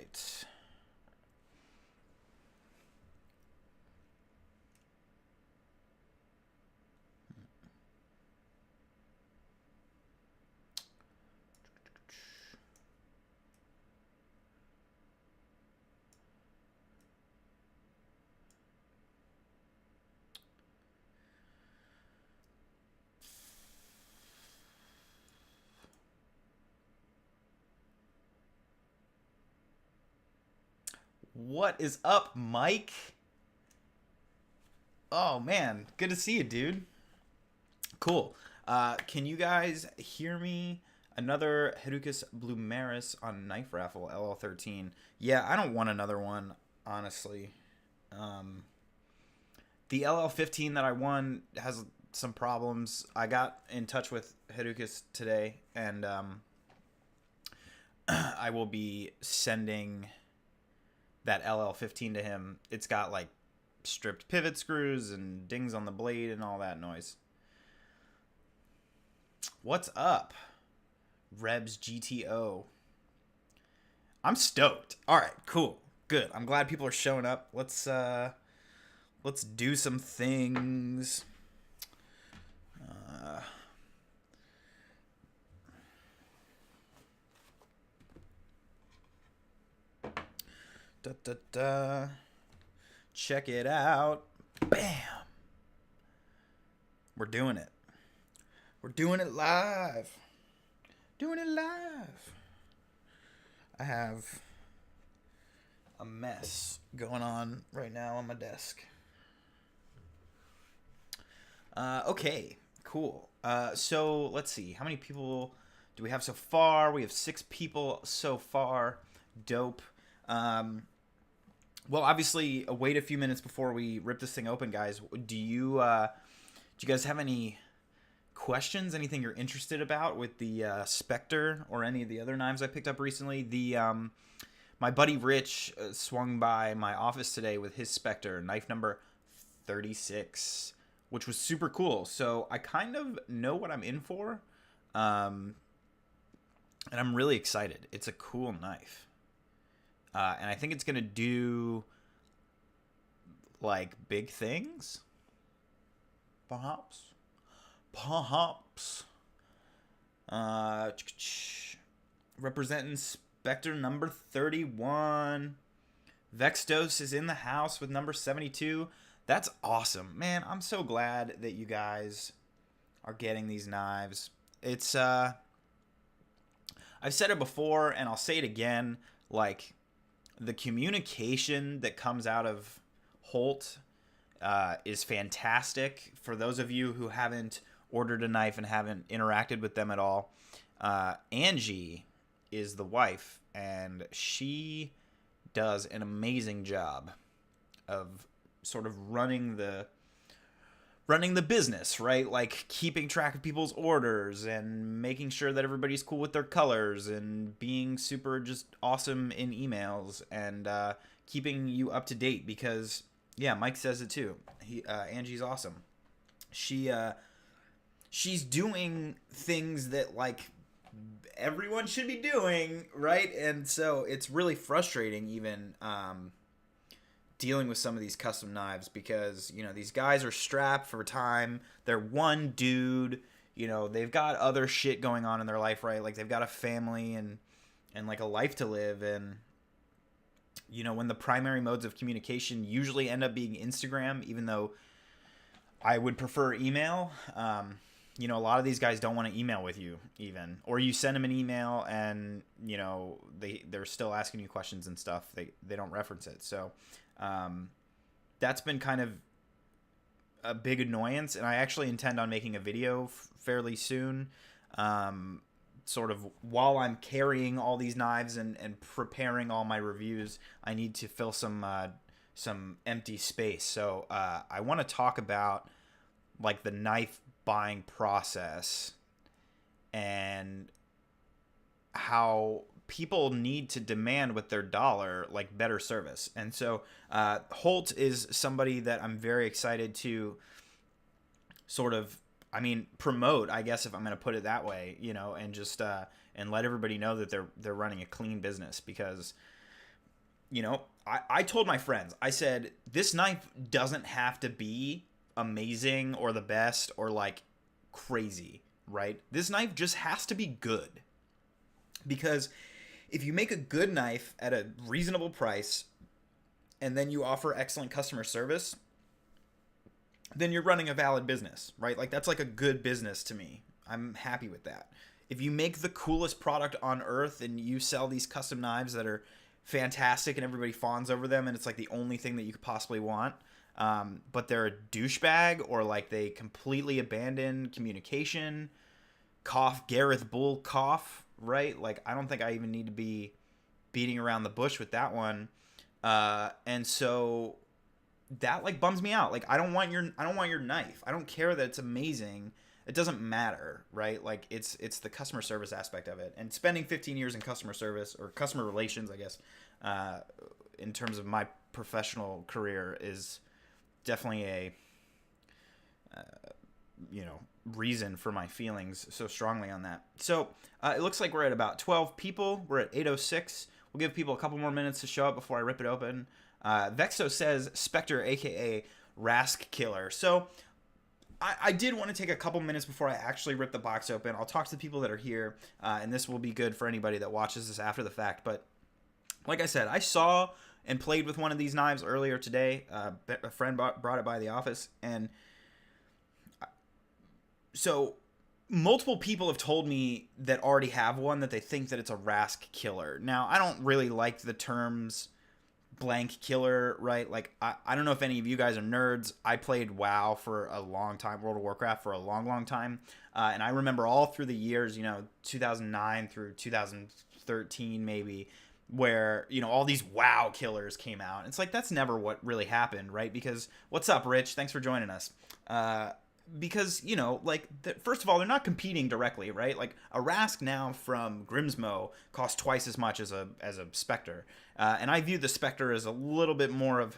right. What is up, Mike? Oh man, good to see you, dude. Cool. Can you guys hear me? Another Herukas Bloomeris on Knife Raffle LL13. Yeah, I don't want another one, honestly. Um, the LL15 that I won has some problems. I got in touch with Herukas today, and I will be sending that LL15 to him. It's got like stripped pivot screws and dings on the blade and all that noise. What's up, Rebs GTO? I'm stoked. All right, cool, good. I'm glad people are showing up. Let's do some things. Da da da. Check it out. Bam. We're doing it. We're doing it live. Doing it live. I have a mess going on right now on my desk. Okay, cool. So let's see. How many people do we have so far? We have 6 people so far. Dope. Well, obviously, wait a few minutes before we rip this thing open, guys. Do you guys have any questions? Anything you're interested about with the Specter or any of the other knives I picked up recently? My buddy Rich swung by my office today with his Specter, knife number 36, which was super cool. So I kind of know what I'm in for, and I'm really excited. It's a cool knife. And I think it's going to do, like, big things. Perhaps. Representing Specter number 31. Vextos is in the house with number 72. That's awesome. Man, I'm so glad that you guys are getting these knives. It's, I've said it before, and I'll say it again, like, the communication that comes out of Holt is fantastic. For those of you who haven't ordered a knife and haven't interacted with them at all, Angie is the wife, and she does an amazing job of sort of running the business, right? Like keeping track of people's orders and making sure that everybody's cool with their colors and being super just awesome in emails and keeping you up to date because, yeah, Mike says it too. Angie's awesome. She's doing things that like everyone should be doing, right? And so it's really frustrating even dealing with some of these custom knives because, you know, these guys are strapped for time. They're one dude, you know, they've got other shit going on in their life, right? Like they've got a family and like a life to live. And, you know, when the primary modes of communication usually end up being Instagram, even though I would prefer email, you know, a lot of these guys don't want to email with you even, or you send them an email and, you know, they're still asking you questions and stuff. They don't reference it. So, that's been kind of a big annoyance, and I actually intend on making a video fairly soon, sort of while I'm carrying all these knives and preparing all my reviews. I need to fill some empty space. So I want to talk about like the knife buying process and how people need to demand with their dollar like better service. And so Holt is somebody that I'm very excited to sort of, I mean, promote, I guess, if I'm going to put it that way, you know, and just and let everybody know that they're running a clean business because you know, I told my friends, I said, this knife doesn't have to be amazing or the best or like crazy, right? This knife just has to be good. Because if you make a good knife at a reasonable price and then you offer excellent customer service, then you're running a valid business, right? Like that's like a good business to me. I'm happy with that. If you make the coolest product on earth and you sell these custom knives that are fantastic and everybody fawns over them and it's like the only thing that you could possibly want, but they're a douchebag or like they completely abandon communication, cough, Gareth Bull cough, right? Like I don't think I even need to be beating around the bush with that one. And so that like bums me out. Like I don't want your knife. I don't care that it's amazing. It doesn't matter, right? Like it's the customer service aspect of it. And spending 15 years in customer service or customer relations, I guess, in terms of my professional career is definitely a reason for my feelings so strongly on that. So it looks like we're at about 12 people. We're at 8:06. We'll give people a couple more minutes to show up before I rip it open. Vexo says Specter, aka Rask Killer. So I did want to take a couple minutes before I actually rip the box open. I'll talk to the people that are here, and this will be good for anybody that watches this after the fact. But like I said, I saw and played with one of these knives earlier today. A friend brought it by the office, and so multiple people have told me that already have one that they think that it's a Rask Killer. Now, I don't really like the terms blank killer, right? Like I don't know if any of you guys are nerds. I played WoW for a long time, World of Warcraft for a long time, and I remember all through the years, 2009 through 2013 maybe, where all these WoW killers came out. It's like that's never what really happened, right? Because what's up, Rich? Thanks for joining us. Because first of all, they're not competing directly, right? Like a Rask now from Grimsmo costs twice as much as a Specter, and I view the Specter as a little bit more of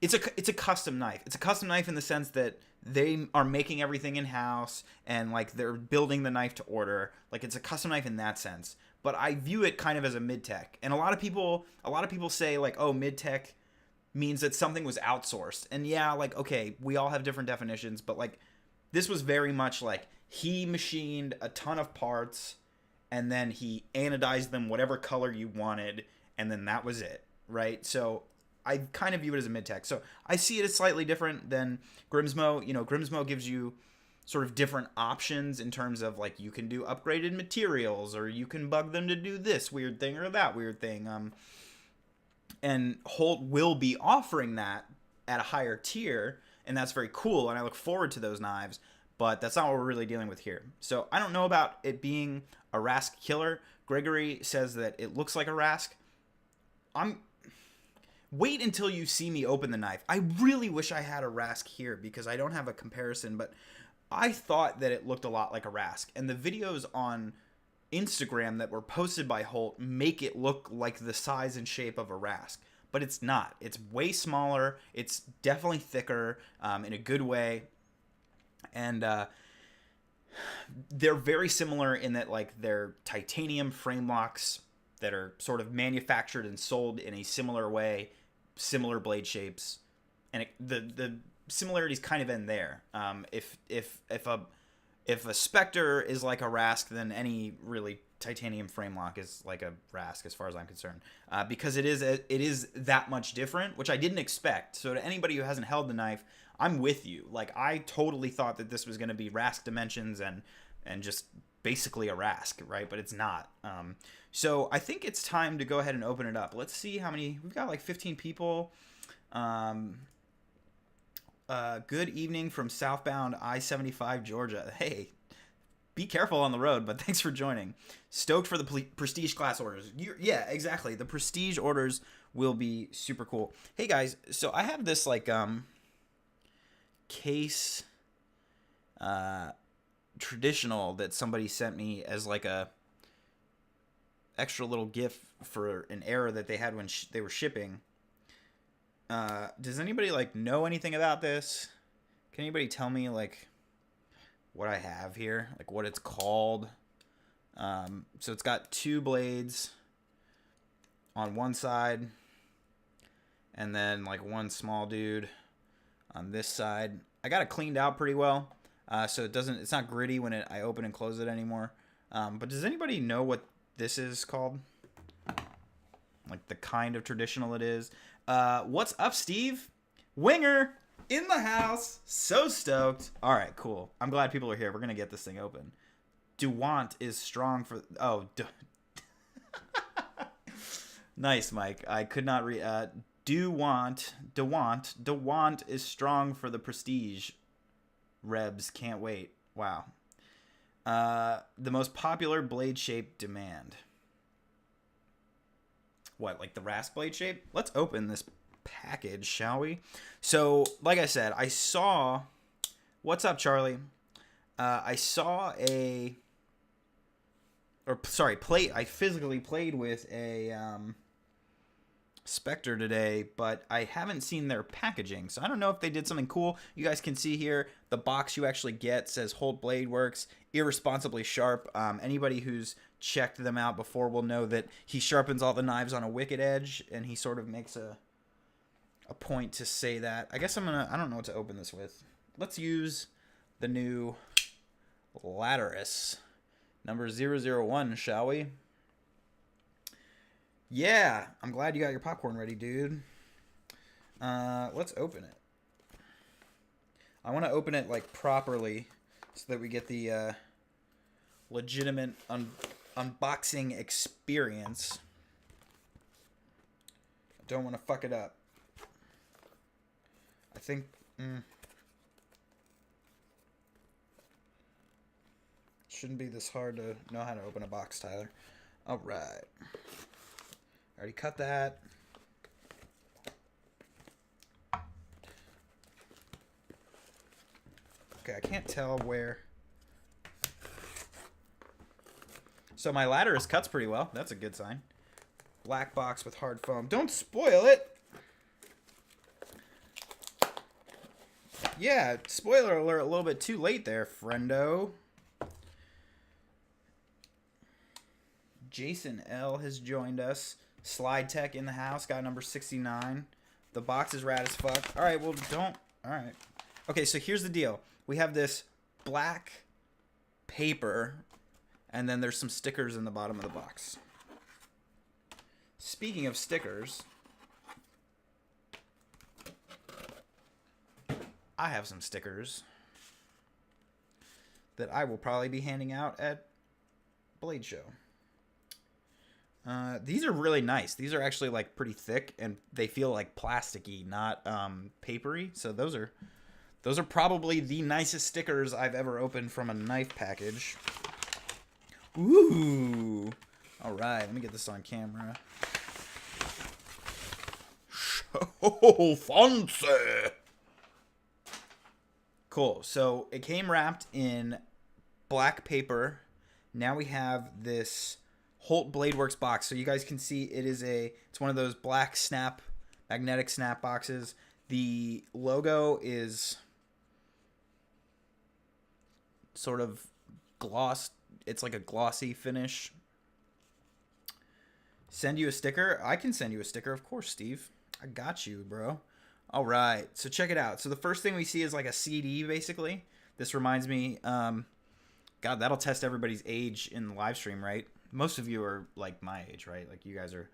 it's a custom knife. It's a custom knife in the sense that they are making everything in house and like they're building the knife to order. Like it's a custom knife in that sense. But I view it kind of as a mid-tech, and a lot of people say like, oh, mid-tech means that something was outsourced. And yeah, like, okay, we all have different definitions, but like this was very much like he machined a ton of parts and then he anodized them whatever color you wanted, and then that was it, right? So I kind of view it as a mid-tech. So I see it as slightly different than Grimsmo. Grimsmo gives you sort of different options in terms of like you can do upgraded materials or you can bug them to do this weird thing or that weird thing. And Holt will be offering that at a higher tier, and that's very cool, and I look forward to those knives, but that's not what we're really dealing with here. So I don't know about it being a Rask Killer. Gregory says that it looks like a Rask. Wait until you see me open the knife. I really wish I had a Rask here because I don't have a comparison, but I thought that it looked a lot like a Rask, and the videos on Instagram that were posted by Holt make it look like the size and shape of a Rask, but it's not. It's way smaller. It's definitely thicker in a good way, and they're very similar in that like they're titanium frame locks that are sort of manufactured and sold in a similar way, similar blade shapes, and the similarities kind of end there. If a Specter is like a Rask, then any really titanium frame lock is like a Rask as far as I'm concerned, because it is that much different, which I didn't expect. So to anybody who hasn't held the knife, I'm with you. Like I totally thought that this was going to be Rask dimensions and just basically a Rask, right? But it's not. So I think it's time to go ahead and open it up. Let's see how many. We've got like 15 people. Good evening from southbound I-75 Georgia. Hey, be careful on the road, but thanks for joining. Stoked for the prestige class orders. Yeah, exactly. The prestige orders will be super cool. Hey guys, so I have this like case traditional that somebody sent me as like a extra little gift for an error that they had when they were shipping. Does anybody like know anything about this? Can anybody tell me like what I have here, like what it's called? So it's got two blades on one side, and then like one small dude on this side. I got it cleaned out pretty well, so it's not gritty when I open and close it anymore. But does anybody know what this is called? Like the kind of traditional it is. What's up, Steve? Winger in the house. So stoked. All right, cool. I'm glad people are here. We're gonna get this thing open. DeWant is strong for. Nice, Mike. I could not read. DeWant is strong for the prestige. Rebs can't wait. Wow. The most popular blade shape demand. What, like the rasp blade shape? Let's open this package, shall we? So, like I said, I saw... What's up, Charlie? I saw I physically played with a Specter today, but I haven't seen their packaging, so I don't know if they did something cool. You guys can see here, the box you actually get says Holt BladeWorks, irresponsibly sharp. Anybody who's checked them out before will know that he sharpens all the knives on a wicked edge, and he sort of makes a point to say that. I guess I don't know what to open this with. Let's use the new Lattice number 001, shall we? Yeah, I'm glad you got your popcorn ready, dude. Let's open it. I want to open it like properly so that we get the legitimate unboxing experience. I don't want to fuck it up. I think... Shouldn't be this hard to know how to open a box, Tyler. All right. Already cut that. Okay, I can't tell where. So my Lattice cuts pretty well. That's a good sign. Black box with hard foam. Don't spoil it. Yeah, spoiler alert, a little bit too late there, friendo. Jason L. has joined us. Slide Tech in the house, got number 69. The box is rad as fuck. All right, well, don't. All right. Okay, so here's the deal. We have this black paper, and then there's some stickers in the bottom of the box. Speaking of stickers, I have some stickers that I will probably be handing out at Blade Show. These are really nice. These are actually like pretty thick, and they feel like plasticky, not papery. So those are probably the nicest stickers I've ever opened from a knife package. Ooh! All right, let me get this on camera. So fancy. Cool. So it came wrapped in black paper. Now we have this Holt BladeWorks box. So you guys can see it's one of those black magnetic snap boxes. The logo is sort of gloss. It's like a glossy finish. Send you a sticker? I can send you a sticker, of course, Steve. I got you, bro. All right, so check it out. So the first thing we see is like a CD, basically. This reminds me, God, that'll test everybody's age in the live stream, right? Most of you are like my age, right? Like you guys are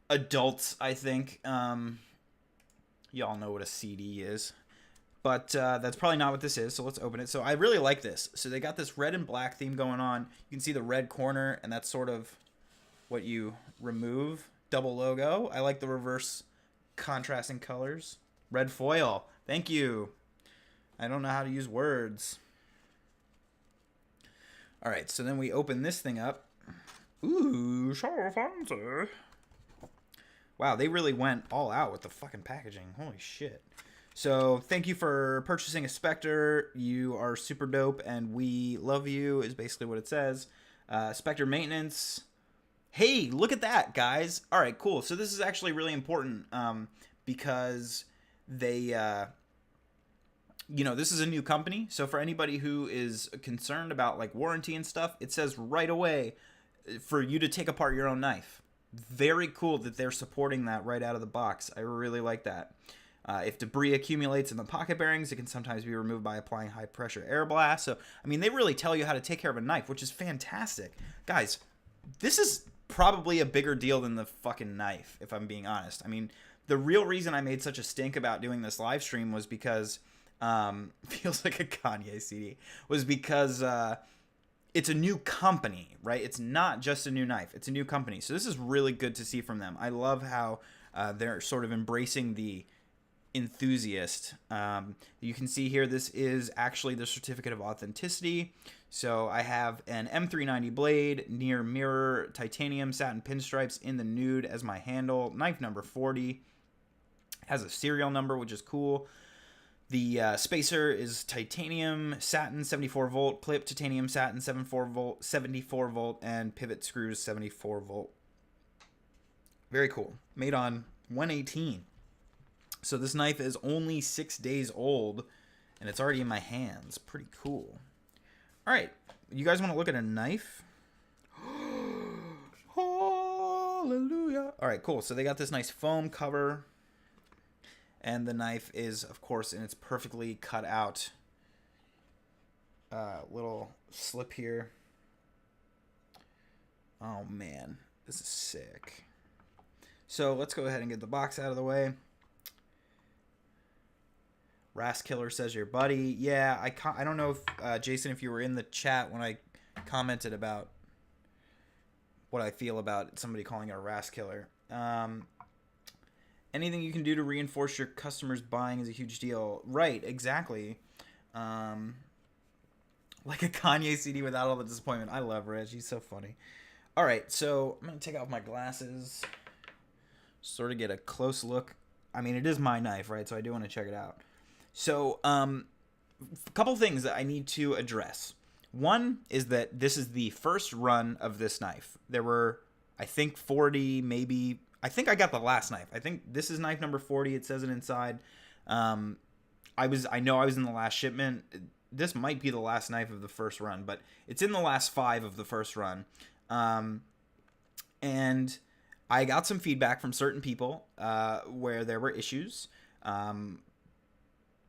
adults, I think. Y'all know what a CD is. But that's probably not what this is, so let's open it. So I really like this. So they got this red and black theme going on. You can see the red corner, and that's sort of what you remove. Double logo. I like the reverse contrasting colors. Red foil. Thank you. I don't know how to use words. All right, so then we open this thing up. Ooh, so fancy. Wow, they really went all out with the fucking packaging. Holy shit. So thank you for purchasing a Specter. You are super dope, and we love you is basically what it says. Specter maintenance. Hey, look at that, guys. All right, cool. So this is actually really important because they, this is a new company. So for anybody who is concerned about like warranty and stuff, it says right away for you to take apart your own knife. very cool that they're supporting that right out of the box. I really like that. If debris accumulates in the pocket bearings, it can sometimes be removed by applying high pressure air blast. So, I mean, they really tell you how to take care of a knife, which is fantastic. Guys, this is probably a bigger deal than the fucking knife, if I'm being honest. I mean, the real reason I made such a stink about doing this live stream was because, feels like a Kanye CD, was because it's a new company, right? It's not just a new knife. It's a new company. So this is really good to see from them. I love how they're sort of embracing the enthusiast. You can see here, this is actually the certificate of authenticity. So I have an M390 blade, near mirror, titanium satin pinstripes in the nude as my handle. Knife number 40. Has a serial number, which is cool. The spacer is titanium satin 74 volt, clip titanium satin 74 volt, and pivot screws 74 volt. Very cool. Made on 118. So this knife is only 6 days old, and it's already in my hands. Pretty cool. All right, you guys want to look at a knife? Hallelujah. All right, cool. So they got this nice foam cover, and the knife is, of course, in its perfectly cut out little slip here. Oh, man. This is sick. So let's go ahead and get the box out of the way. Rastkiller says your buddy. Yeah, I don't know if, Jason, if you were in the chat when I commented about what I feel about somebody calling it a Rastkiller. Anything you can do to reinforce your customers' buying is a huge deal. Right, exactly. Like a Kanye CD without all the disappointment. I love Reg. He's so funny. All right, so I'm going to take off my glasses. Sort of get a close look. I mean, it is my knife, right? So I do want to check it out. So, a couple things that I need to address. One is that this is the first run of this knife. There were, I think, 40, maybe. I think I got the last knife. I think this is knife number 40. It says it inside. I know I was in the last shipment. This might be the last knife of the first run, but it's in the last 5 of the first run. And I got some feedback from certain people where there were issues.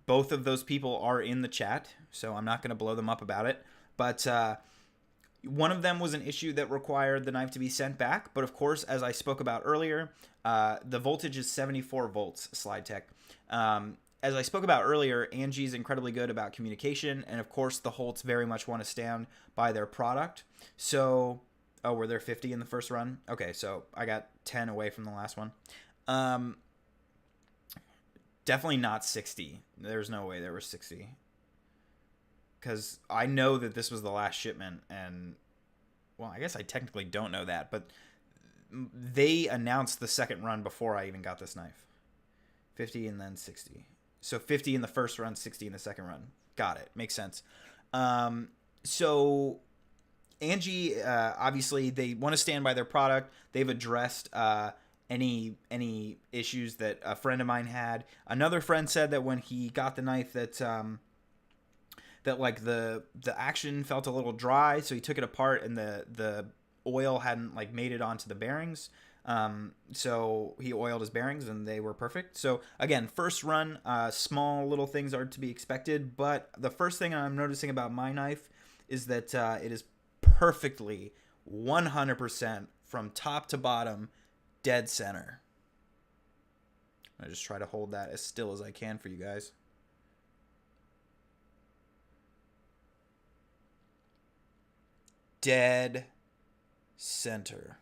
Both of those people are in the chat, so I'm not going to blow them up about it. But one of them was an issue that required the knife to be sent back. But of course, as I spoke about earlier, the voltage is 74 volts, Slide Tech. As I spoke about earlier, Angie's incredibly good about communication. And of course, the Holts very much want to stand by their product. So, oh, were there 50 in the first run? Okay, so I got 10 away from the last one. Definitely not 60. There's no way there were 60. Because I know that this was the last shipment, and, well, I guess I technically don't know that, but they announced the second run before I even got this knife. 50 and then 60. So 50 in the first run, 60 in the second run. Got it. Makes sense. So Angie, obviously, they want to stand by their product. They've addressed any issues that a friend of mine had. Another friend said that when he got the knife that like the action felt a little dry, so he took it apart and the oil hadn't like made it onto the bearings. So he oiled his bearings and they were perfect. So again, first run, small little things are to be expected, but the first thing I'm noticing about my knife is that it is perfectly 100% from top to bottom dead center. I just try to hold that as still as I can for you guys. Dead center.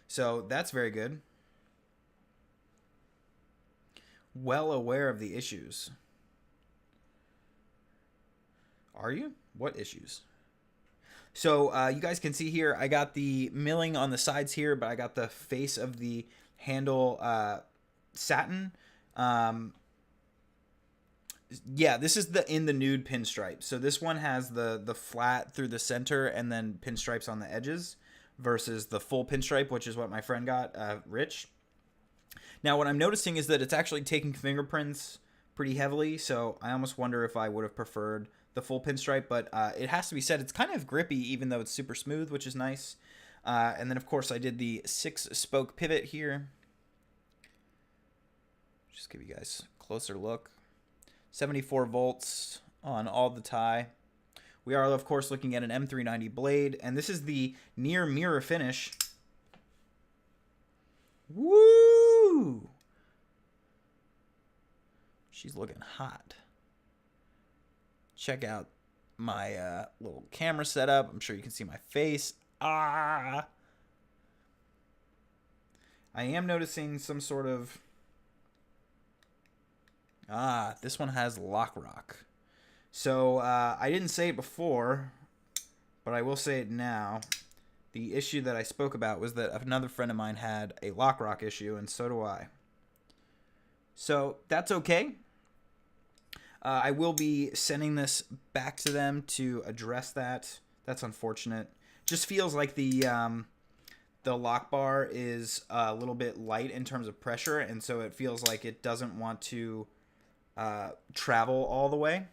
So that's very good. Well aware of the issues. Are you? What issues? So you guys can see here, I got the milling on the sides here, but I got the face of the handle satin. Yeah, this is the in the nude pinstripe. So this one has the flat through the center and then pinstripes on the edges versus the full pinstripe, which is what my friend got, Rich. Now what I'm noticing is that it's actually taking fingerprints pretty heavily, so I almost wonder if I would have preferred the full pinstripe, but it has to be said it's kind of grippy even though it's super smooth, which is nice. And then of course I did the 6-spoke pivot here. Just give you guys a closer look. 74 volts on all the tie. We are of course looking at an M390 blade, and this is the near mirror finish. Woo! She's looking hot. Check out my little camera setup. I'm sure you can see my face. Ah! I am noticing some sort of... this one has lock rock. So, I didn't say it before, but I will say it now. The issue that I spoke about was that another friend of mine had a lock rock issue, and so do I. So, that's okay. I will be sending this back to them to address that. That's unfortunate. Just feels like the lock bar is a little bit light in terms of pressure, and so it feels like it doesn't want to travel all the way.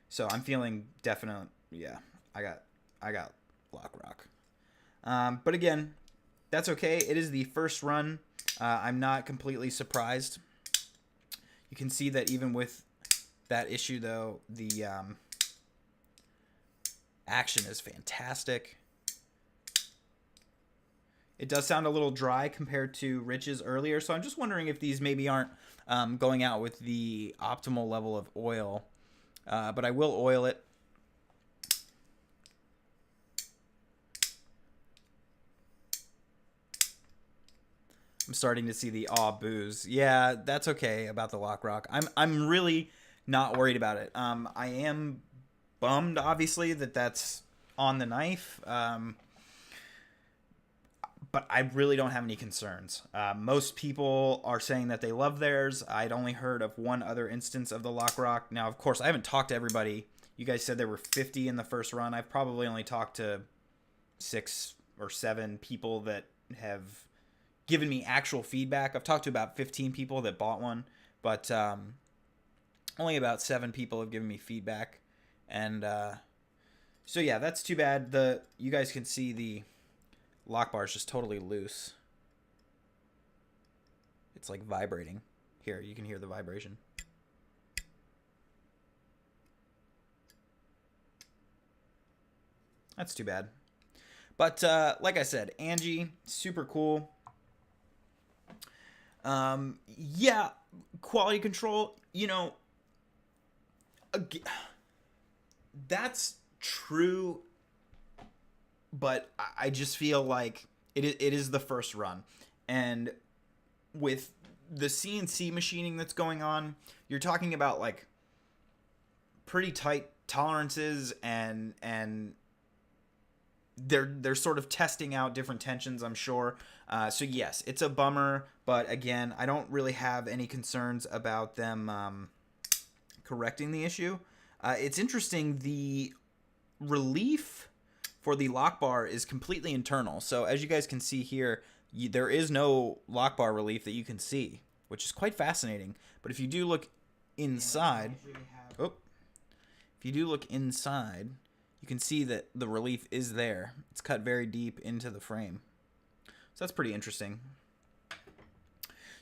So I'm feeling definite. Yeah, I got lock rock. But again, that's okay. It is the first run. I'm not completely surprised. You can see that even with that issue, though, the action is fantastic. It does sound a little dry compared to Rich's earlier, so I'm just wondering if these maybe aren't going out with the optimal level of oil. But I will oil it. I'm starting to see the boos. Yeah, that's okay about the lock rock. I'm really not worried about it. I am bummed, obviously, that that's on the knife. But I really don't have any concerns. Most people are saying that they love theirs. I'd only heard of one other instance of the lock rock. Now, of course, I haven't talked to everybody. You guys said there were 50 in the first run. I've probably only talked to 6 or 7 people that have given me actual feedback. I've talked to about 15 people that bought one, but only about 7 people have given me feedback. And so yeah, that's too bad. You guys can see the lock bar is just totally loose. It's like vibrating. Here, you can hear the vibration. That's too bad. But like I said, Angie, super cool. Yeah, quality control, you know, that's true, but I just feel like it is the first run. And with the CNC machining that's going on, you're talking about like pretty tight tolerances, and they're sort of testing out different tensions, I'm sure. So yes, it's a bummer, but again, I don't really have any concerns about them correcting the issue. It's interesting, the relief for the lock bar is completely internal. So as you guys can see here, there is no lock bar relief that you can see, which is quite fascinating. But if you do look inside, if you do look inside, you can see that the relief is there. It's cut very deep into the frame. So that's pretty interesting.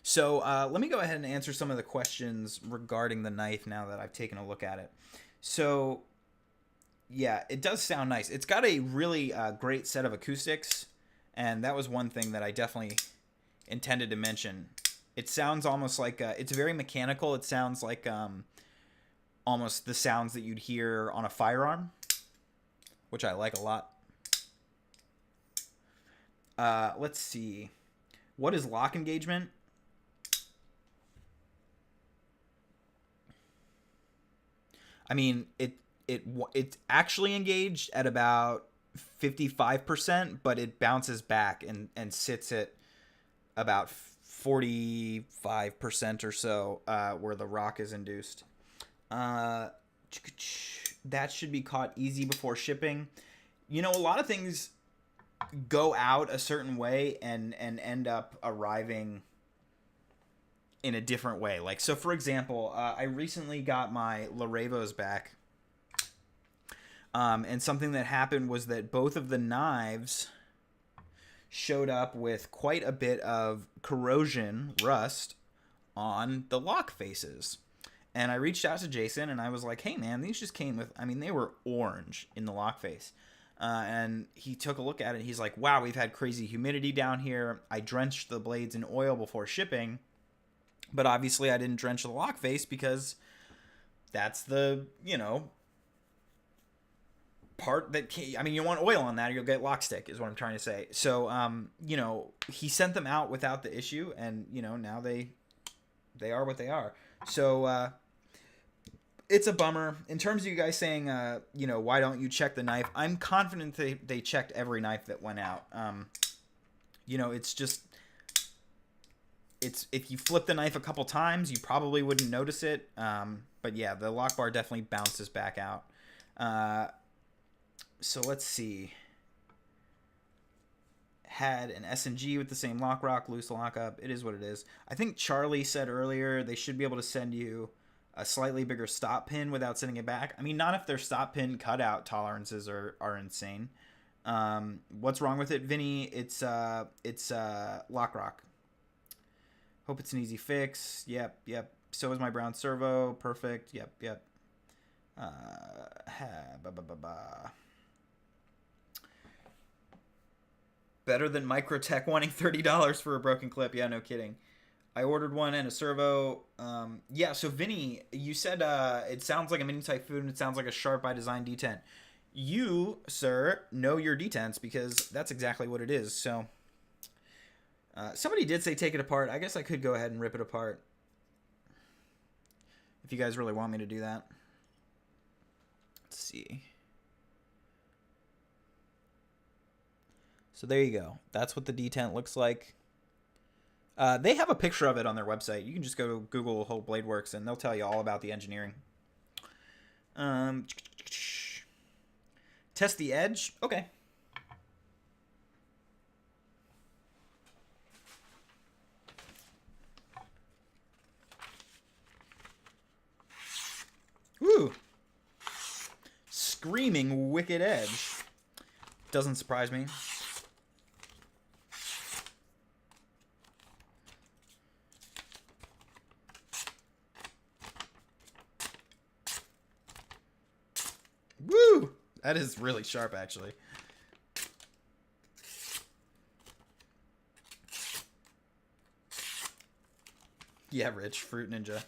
So let me go ahead and answer some of the questions regarding the knife now that I've taken a look at it. So yeah, it does sound nice. It's got a really great set of acoustics, and that was one thing that I definitely intended to mention. It sounds almost like, it's very mechanical. It sounds like almost the sounds that you'd hear on a firearm, which I like a lot. Let's see. What is lock engagement? I mean, it's actually engaged at about 55%, but it bounces back and sits at about 45% or so where the rock is induced. That should be caught easy before shipping. You know, a lot of things go out a certain way and end up arriving in a different way. Like, so for example, I recently got my Larevos back, And something that happened was that both of the knives showed up with quite a bit of corrosion, rust, on the lock faces. And I reached out to Jason and I was like, hey man, these just came with, I mean, they were orange in the lock face. And he took a look at it. He's like, wow, we've had crazy humidity down here. I drenched the blades in oil before shipping. But obviously I didn't drench the lock face because that's the, part that I mean, you want oil on that or you'll get lock stick is what I'm trying to say. So, he sent them out without the issue and, now they are what they are. So, it's a bummer. In terms of you guys saying, why don't you check the knife? I'm confident they checked every knife that went out. It's just, if you flip the knife a couple times, you probably wouldn't notice it. But yeah, the lock bar definitely bounces back out. So let's see. Had an S&G with the same lock rock, loose lockup. It is what it is. I think Charlie said earlier they should be able to send you a slightly bigger stop pin without sending it back. I mean, not if their stop pin cutout tolerances are insane. What's wrong with it, Vinny? It's lock rock. Hope it's an easy fix. Yep. So is my brown servo. Perfect. Yep. Better than Microtech wanting $30 for a broken clip. Yeah, no kidding. I ordered one and a servo. Yeah, so Vinny, you said it sounds like a Mini Typhoon. It sounds like a Sharp by Design detent. You, sir, know your detents because that's exactly what it is. So somebody did say take it apart. I guess I could go ahead and rip it apart if you guys really want me to do that. Let's see. So there you go. That's what the detent looks like. They have a picture of it on their website. You can just go to Google Holt BladeWorks and they'll tell you all about the engineering. Test the edge. Okay. Woo! Screaming wicked edge. Doesn't surprise me. Woo! That is really sharp, actually. Yeah, Rich, Fruit Ninja.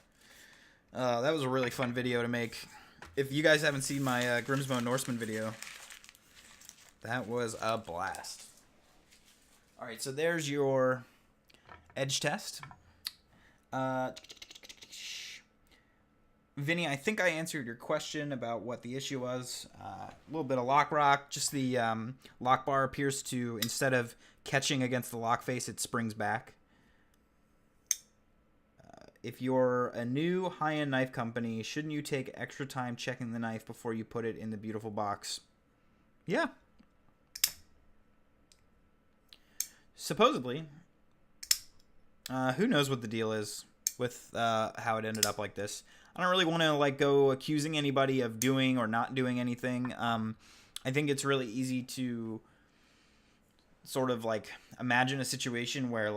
That was a really fun video to make. If you guys haven't seen my Grimsmo Norseman video, that was a blast. All right, so there's your edge test. Vinny, I think I answered your question about what the issue was. A little bit of lock rock. Just the lock bar appears to, instead of catching against the lock face, it springs back. If you're a new high-end knife company, shouldn't you take extra time checking the knife before you put it in the beautiful box? Yeah. Supposedly. Who knows what the deal is with how it ended up like this. I don't really want to go accusing anybody of doing or not doing anything. I think it's really easy to sort of imagine a situation where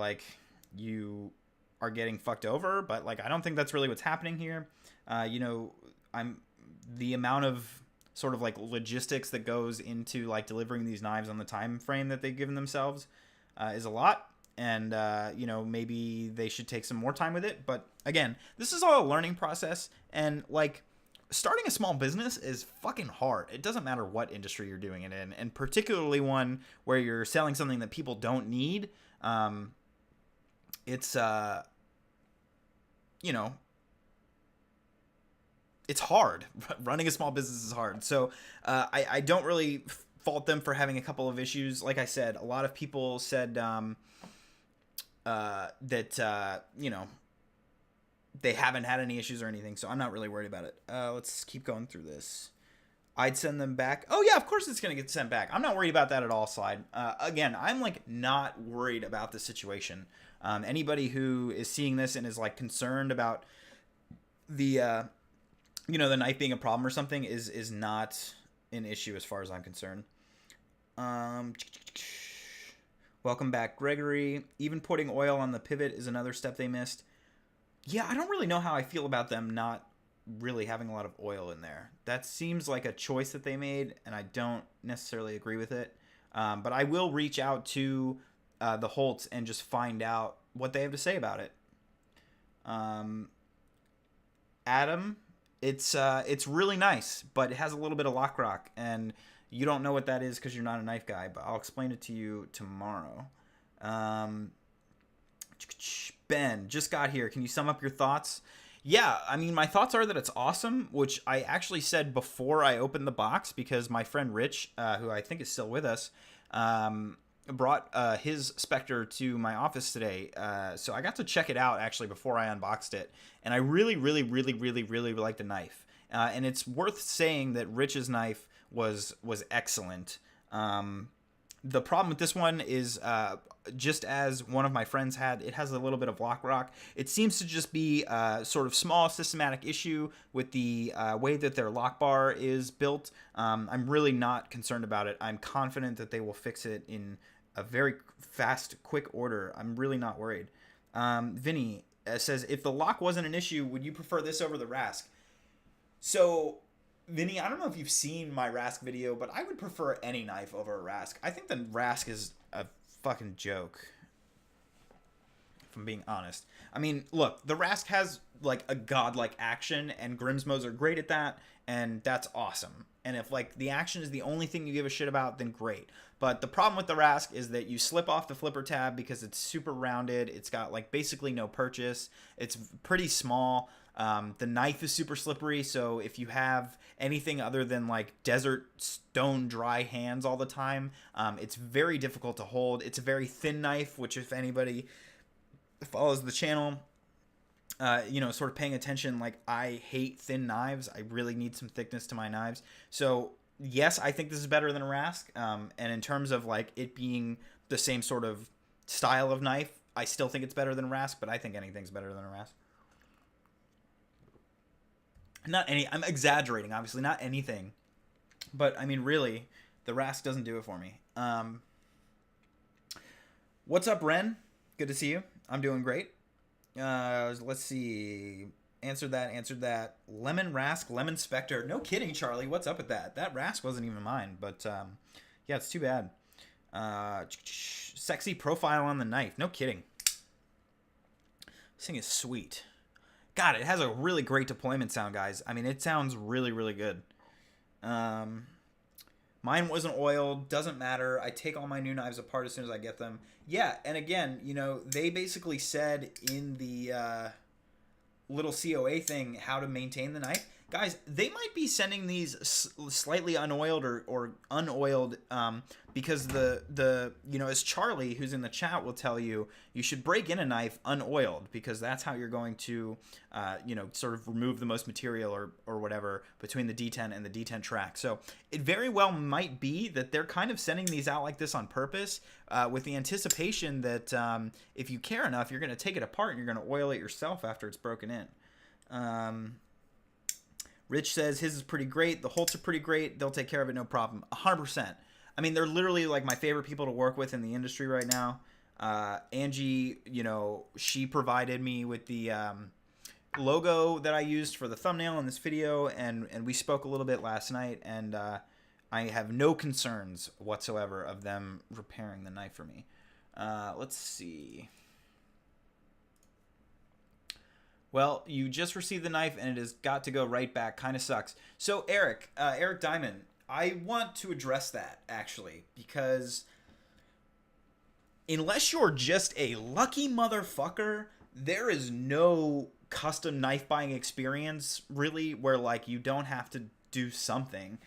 you are getting fucked over, but I don't think that's really what's happening here. The amount of sort of logistics that goes into delivering these knives on the time frame that they've given themselves is a lot. And, maybe they should take some more time with it. But again, this is all a learning process. And starting a small business is fucking hard. It doesn't matter what industry you're doing it in. And particularly one where you're selling something that people don't need. It's hard. Running a small business is hard. So I don't really fault them for having a couple of issues. Like I said, a lot of people said that they haven't had any issues or anything, so I'm not really worried about it. Let's keep going through this. I'd send them back. Oh yeah, of course it's gonna get sent back. I'm not worried about that at all, Slide. Again, I'm not worried about the situation. Anybody who is seeing this and is concerned about the the knife being a problem or something is not an issue as far as I'm concerned. Um, Welcome back, Gregory. Even putting oil on the pivot is another step they missed. Yeah, I don't really know how I feel about them not really having a lot of oil in there. That seems like a choice that they made, and I don't necessarily agree with it. But I will reach out to the Holts and just find out what they have to say about it. Adam, it's really nice, but it has a little bit of lock rock, and you don't know what that is because you're not a knife guy. But I'll explain it to you tomorrow. Ben, just got here. Can you sum up your thoughts? Yeah, I mean, my thoughts are that it's awesome, which I actually said before I opened the box because my friend Rich, who I think is still with us, brought his Specter to my office today. So I got to check it out actually before I unboxed it, and I really like the knife. And it's worth saying that Rich's knife was excellent. The problem with this one is, just as one of my friends had, it has a little bit of lock rock. It seems to just be a sort of small systematic issue with the way that their lock bar is built. I'm really not concerned about it. I'm confident that they will fix it in a very fast, quick order. I'm really not worried. Vinny says, if the lock wasn't an issue, would you prefer this over the Rask? So, Vinny, I don't know if you've seen my Rask video, but I would prefer any knife over a Rask. I think the Rask is a fucking joke, if I'm being honest. I mean, look, the Rask has like a godlike action, and Grimsmos are great at that, and that's awesome. And if like the action is the only thing you give a shit about, then great. But the problem with the Rask is that you slip off the flipper tab because it's super rounded. It's got like basically no purchase. It's pretty small. The knife is super slippery, so if you have anything other than like desert stone dry hands all the time, it's very difficult to hold. It's a very thin knife, which if anybody follows the channel, sort of paying attention, like I hate thin knives. I really need some thickness to my knives. So yes, I think this is better than a Rask. And in terms of like it being the same sort of style of knife, I still think it's better than a Rask, but I think anything's better than a Rask. I'm exaggerating, obviously, not anything. But, I mean, really, the Rask doesn't do it for me. What's up, Ren? Good to see you. I'm doing great. Let's see. Answered that. Lemon Rask, Lemon Specter. No kidding, Charlie. What's up with that? That Rask wasn't even mine. But, yeah, it's too bad. Sexy profile on the knife. No kidding. This thing is sweet. God, it has a really great deployment sound, guys. I mean, it sounds really good. Mine wasn't oiled. Doesn't matter. I take all my new knives apart as soon as I get them. Yeah, and again, they basically said in the little COA thing how to maintain the knife. Guys, they might be sending these slightly unoiled or unoiled because as Charlie, who's in the chat, will tell you, you should break in a knife unoiled because that's how you're going to, sort of remove the most material or whatever between the D10 and the D10 track. So it very well might be that they're kind of sending these out like this on purpose with the anticipation that if you care enough, you're going to take it apart and you're going to oil it yourself after it's broken in. Rich says his is pretty great. The Holts are pretty great. They'll take care of it, no problem. 100%. I mean, they're literally like my favorite people to work with in the industry right now. Angie, she provided me with the logo that I used for the thumbnail in this video, and we spoke a little bit last night, and I have no concerns whatsoever of them repairing the knife for me. Let's see. Well, you just received the knife and it has got to go right back. Kind of sucks. So Eric Diamond, I want to address that actually because unless you're just a lucky motherfucker, there is no custom knife buying experience really where like you don't have to do something.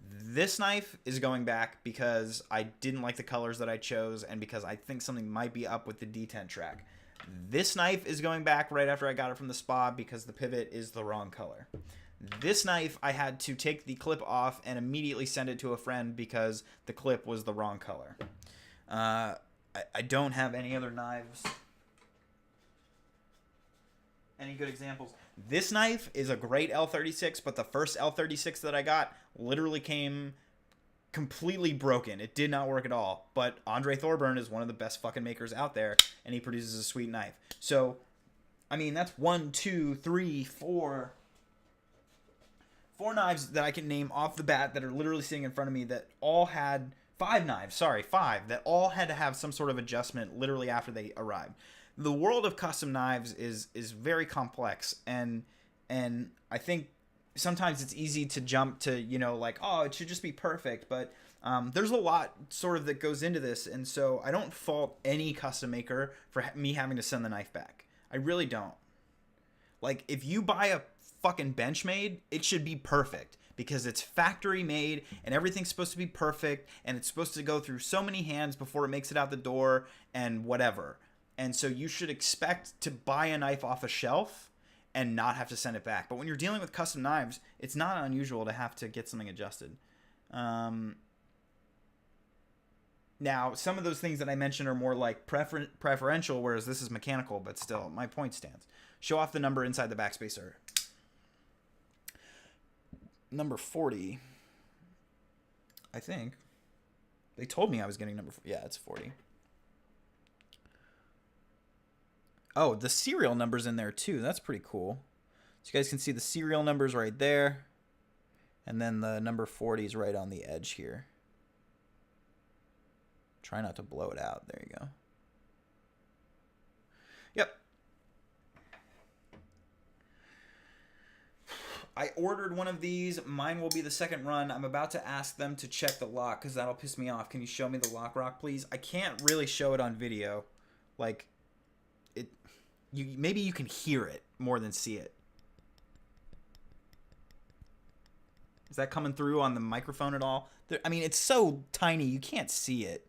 This knife is going back because I didn't like the colors that I chose and because I think something might be up with the D10 track. This knife is going back right after I got it from the spa because the pivot is the wrong color. This knife, I had to take the clip off and immediately send it to a friend because the clip was the wrong color. I don't have any other knives. Any good examples? This knife is a great L36, but the first L36 that I got literally came completely broken. It did not work at all. But Andre Thorburn is one of the best fucking makers out there, and he produces a sweet knife. So, I mean, that's 1, 2, 3, 4 knives that I can name off the bat that are literally sitting in front of me that all had 5 knives. Sorry, 5 that all had to have some sort of adjustment literally after they arrived. The world of custom knives is very complex, and I think sometimes it's easy to jump to, you know, like, oh, it should just be perfect, but there's a lot sort of that goes into this, and so I don't fault any custom maker for me having to send the knife back. I really don't. Like, if you buy a fucking Benchmade, it should be perfect because it's factory made and everything's supposed to be perfect and it's supposed to go through so many hands before it makes it out the door and whatever. And so you should expect to buy a knife off a shelf and not have to send it back. But when you're dealing with custom knives, it's not unusual to have to get something adjusted. Now, some of those things that I mentioned are more like preferential, whereas this is mechanical, but still, my point stands. Show off the number inside the backspacer. Number 40. I think. They told me I was getting number 40. Yeah, it's 40. Oh, the serial number's in there too. That's pretty cool. So you guys can see the serial numbers right there. And then the number 40 is right on the edge here. Try not to blow it out. There you go. Yep. I ordered one of these. Mine will be the second run. I'm about to ask them to check the lock because that'll piss me off. Can you show me the lock rock, please? I can't really show it on video. Like, maybe you can hear it more than see it. Is that coming through on the microphone at all? I mean, it's so tiny, you can't see it.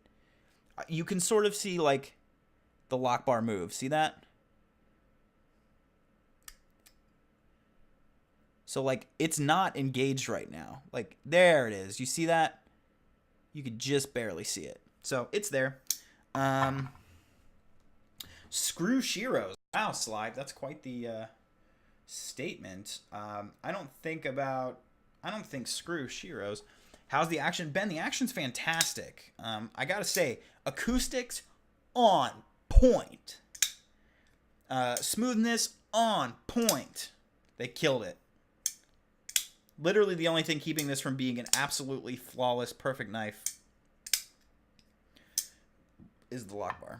You can sort of see, like, the lock bar move. See that? So, like, it's not engaged right now. Like, there it is. You see that? You could just barely see it. So, it's there. Screw Shiros. Wow, Slide, that's quite the statement. I don't think screw Shiros. How's the action? Ben, the action's fantastic. I gotta say, acoustics on point. Smoothness on point. They killed it. Literally the only thing keeping this from being an absolutely flawless, perfect knife is the lock bar.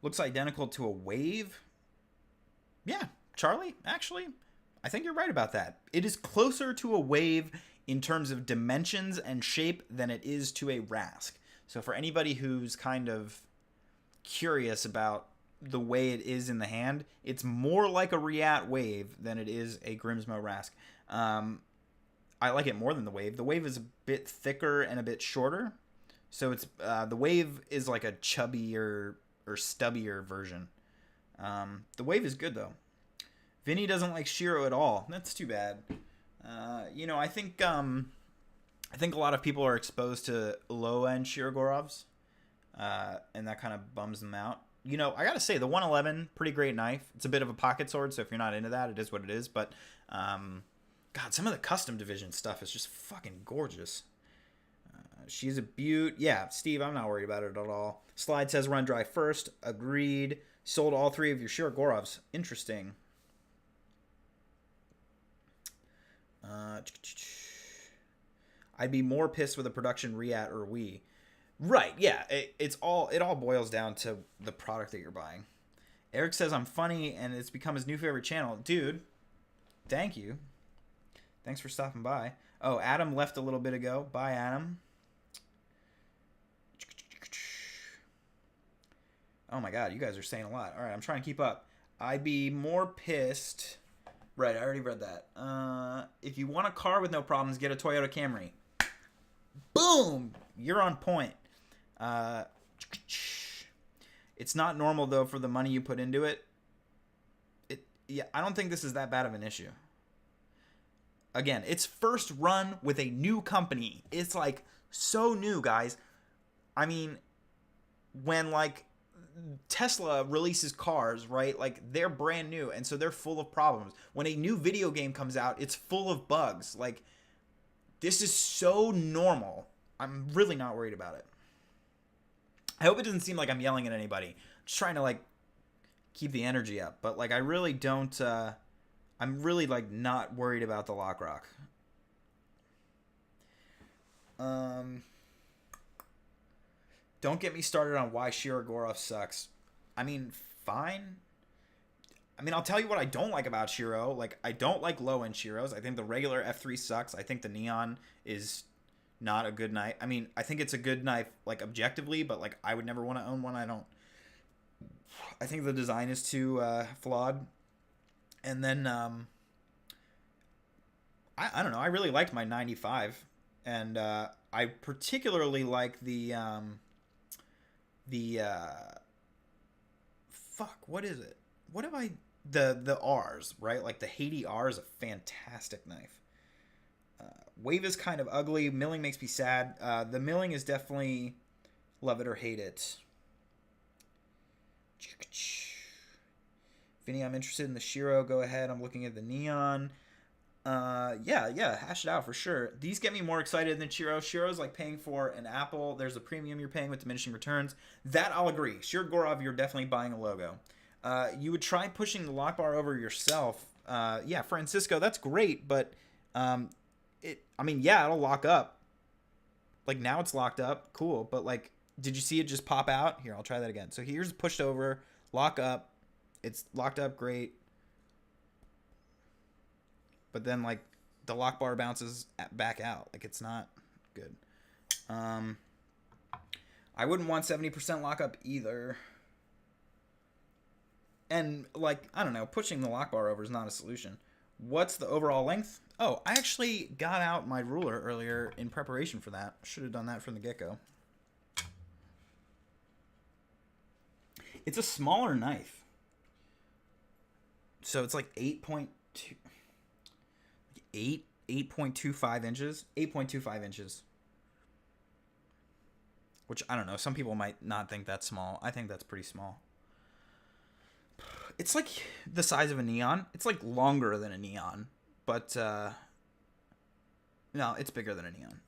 Looks identical to a Wave. Yeah, Charlie, actually, I think you're right about that. It is closer to a Wave in terms of dimensions and shape than it is to a Rask. So for anybody who's kind of curious about the way it is in the hand, it's more like a Reat Wave than it is a Grimsmo Rask. I like it more than the Wave. The Wave is a bit thicker and a bit shorter. So it's the Wave is like a chubbier or stubbier version. The Wave is good though. Vinny doesn't like Shiro at all. That's too bad. You know, I think a lot of people are exposed to low-end Shirogorovs, and that kind of bums them out. You know, I gotta say, the 111, pretty great knife. It's a bit of a pocket sword, so if you're not into that, it is what it is. But, God, some of the custom division stuff is just fucking gorgeous. She's a beaut. Yeah, Steve, I'm not worried about it at all. Slide says run dry first. Agreed. Sold all 3 of your Shirogorovs. Interesting. I'd be more pissed with a production Reat or Wii. Right, yeah. It all boils down to the product that you're buying. Eric says I'm funny and it's become his new favorite channel. Dude, thank you. Thanks for stopping by. Oh, Adam left a little bit ago. Bye, Adam. Oh my god, you guys are saying a lot. Alright, I'm trying to keep up. I'd be more pissed. Right, I already read that. If you want a car with no problems, get a Toyota Camry. Boom! You're on point. It's not normal, though, for the money you put into it. Yeah, I don't think this is that bad of an issue. Again, it's first run with a new company. It's, like, so new, guys. I mean, when like Tesla releases cars, right? Like they're brand new and so they're full of problems. When a new video game comes out, it's full of bugs. Like this is so normal. I'm really not worried about it. I hope it doesn't seem like I'm yelling at anybody. I'm just trying to like keep the energy up, but like I really don't I'm really like not worried about the lock rock. Don't get me started on why Shirogorov sucks. I mean, fine. I mean, I'll tell you what I don't like about Shiro. Like, I don't like low-end Shiros. I think the regular F3 sucks. I think the Neon is not a good knife. I mean, I think it's a good knife, like, objectively, but, like, I would never want to own one. I think the design is too flawed. And then, I don't know. I really liked my 95. And I particularly like fuck, what is it? What have I... The R's, right? Like the Haiti R is a fantastic knife. Wave is kind of ugly. Milling makes me sad. The milling is definitely love it or hate it. Vinny, I'm interested in the Shiro. Go ahead. I'm looking at the Neon. Yeah, hash it out for sure. These get me more excited than Shiro. Shiro's like paying for an Apple. There's a premium you're paying with diminishing returns. That I'll agree. Shirogorov, you're definitely buying a logo. You would try pushing the lock bar over yourself. Yeah, Francisco, that's great, but I mean, yeah, it'll lock up. Like now it's locked up, cool. But like, did you see it just pop out? Here, I'll try that again. So here's pushed over, lock up. It's locked up, great. But then like the lock bar bounces back out. Like it's not good. I wouldn't want 70% lockup either. And like, I don't know, pushing the lock bar over is not a solution. What's the overall length? Oh, I actually got out my ruler earlier in preparation for that. Should have done that from the get-go. It's a smaller knife. So it's like 8.25 inches. 8.25 inches. Which, I don't know, some people might not think that's small. I think that's pretty small. It's like the size of a Neon. It's like longer than a Neon. But, no, it's bigger than a Neon.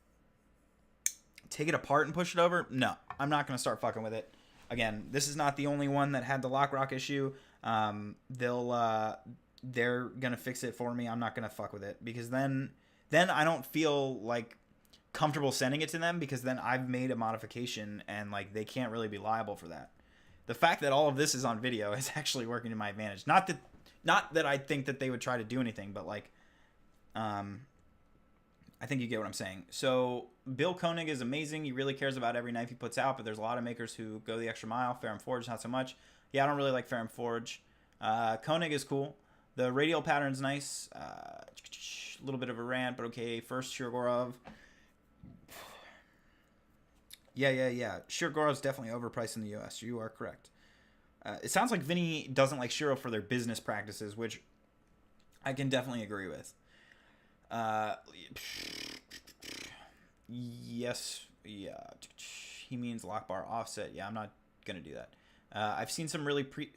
Take it apart and push it over? No, I'm not going to start fucking with it. Again, this is not the only one that had the lock rock issue. They're gonna fix it for me. I'm not gonna fuck with it because then I don't feel like comfortable sending it to them because then I've made a modification and like they can't really be liable for that. The fact that all of this is on video is actually working to my advantage. Not that I think that they would try to do anything, but like, I think you get what I'm saying. So Bill Koenig is amazing. He really cares about every knife he puts out, but there's a lot of makers who go the extra mile. Ferrum Forge, not so much. Yeah, I don't really like Ferrum Forge. Koenig is cool. The radial pattern's nice. A little bit of a rant, but okay. First, Shirogorov. Yeah. Shirogorov's definitely overpriced in the U.S. You are correct. It sounds like Vinny doesn't like Shiro for their business practices, which I can definitely agree with. Yes, yeah. He means lock bar offset. Yeah, I'm not gonna do that. I've seen some really pretty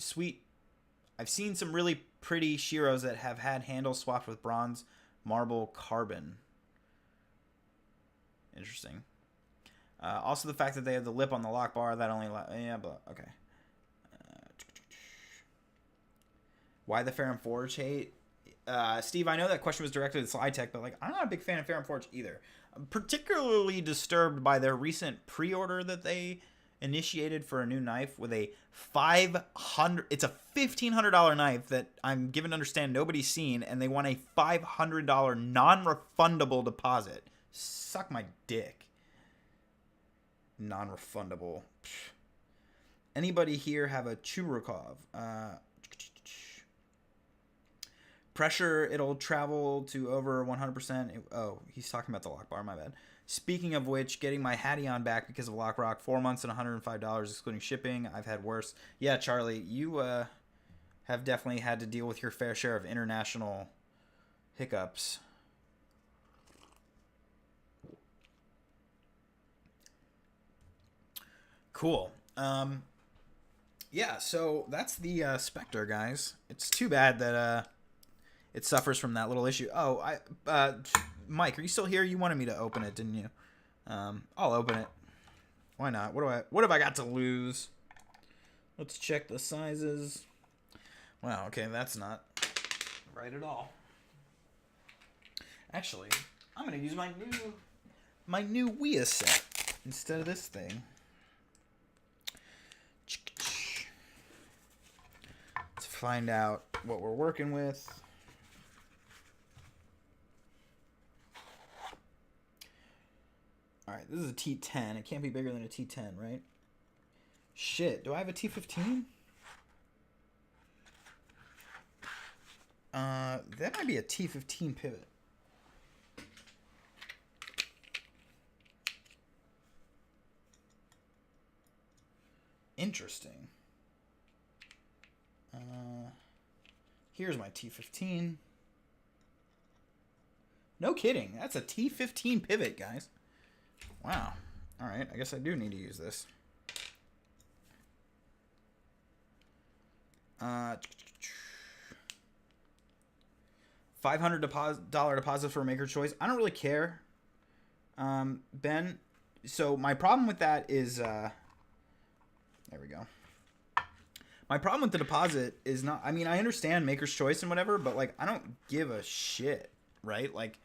Shiros that have had handles swapped with bronze, marble, carbon. Interesting. Also, the fact that they have the lip on the lock bar that only yeah, but okay. Why the Ferrum Forge hate? Steve, I know that question was directed at Slide Tech, but like I'm not a big fan of Ferrum Forge either. I'm particularly disturbed by their recent pre-order that they initiated for a new knife with a it's a $1,500 knife that I'm given to understand nobody's seen, and they want a $500 non-refundable deposit. Suck my dick. Non-refundable. Anybody here have a Churikov? Pressure, it'll travel to over 100%. Oh, he's talking about the lock bar, my bad. Speaking of which, getting my Hattie on back because of Lock Rock, 4 months and $105 excluding shipping. I've had worse. Yeah, Charlie, you have definitely had to deal with your fair share of international hiccups. Cool. Yeah, so that's the Specter, guys. It's too bad that it suffers from that little issue. Oh, Mike, are you still here? You wanted me to open it, didn't you? I'll open it. Why not? What have I got to lose? Let's check the sizes. Wow, okay, that's not right at all. Actually, I'm gonna use my new Wii set instead of this thing. Let's find out what we're working with. Alright, this is a T10. It can't be bigger than a T10, right? Shit, do I have a T15? That might be a T15 pivot. Interesting. Here's my T15. No kidding. That's a T15 pivot, guys. Wow. All right. I guess I do need to use this. $500 deposit for a maker choice. I don't really care, Ben. So my problem with that is, there we go. My problem with the deposit is not, I mean, I understand maker's choice and whatever, but like, I don't give a shit, right? Like,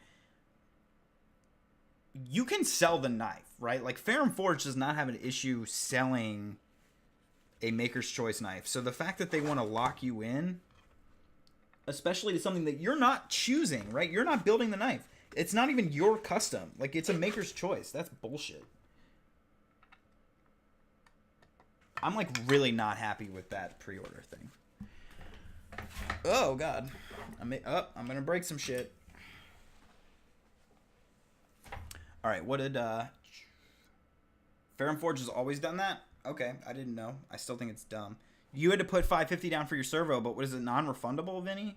you can sell the knife, right? Like, Fair and Forge does not have an issue selling a maker's choice knife. So the fact that they want to lock you in, especially to something that you're not choosing, right? You're not building the knife. It's not even your custom. Like, it's a maker's choice. That's bullshit. I'm, like, really not happy with that pre-order thing. Oh, God. I'm going to break some shit. All right, what did... Fair and Forge has always done that? Okay, I didn't know. I still think it's dumb. You had to put $550 down for your servo, but what is it, non-refundable, Vinny?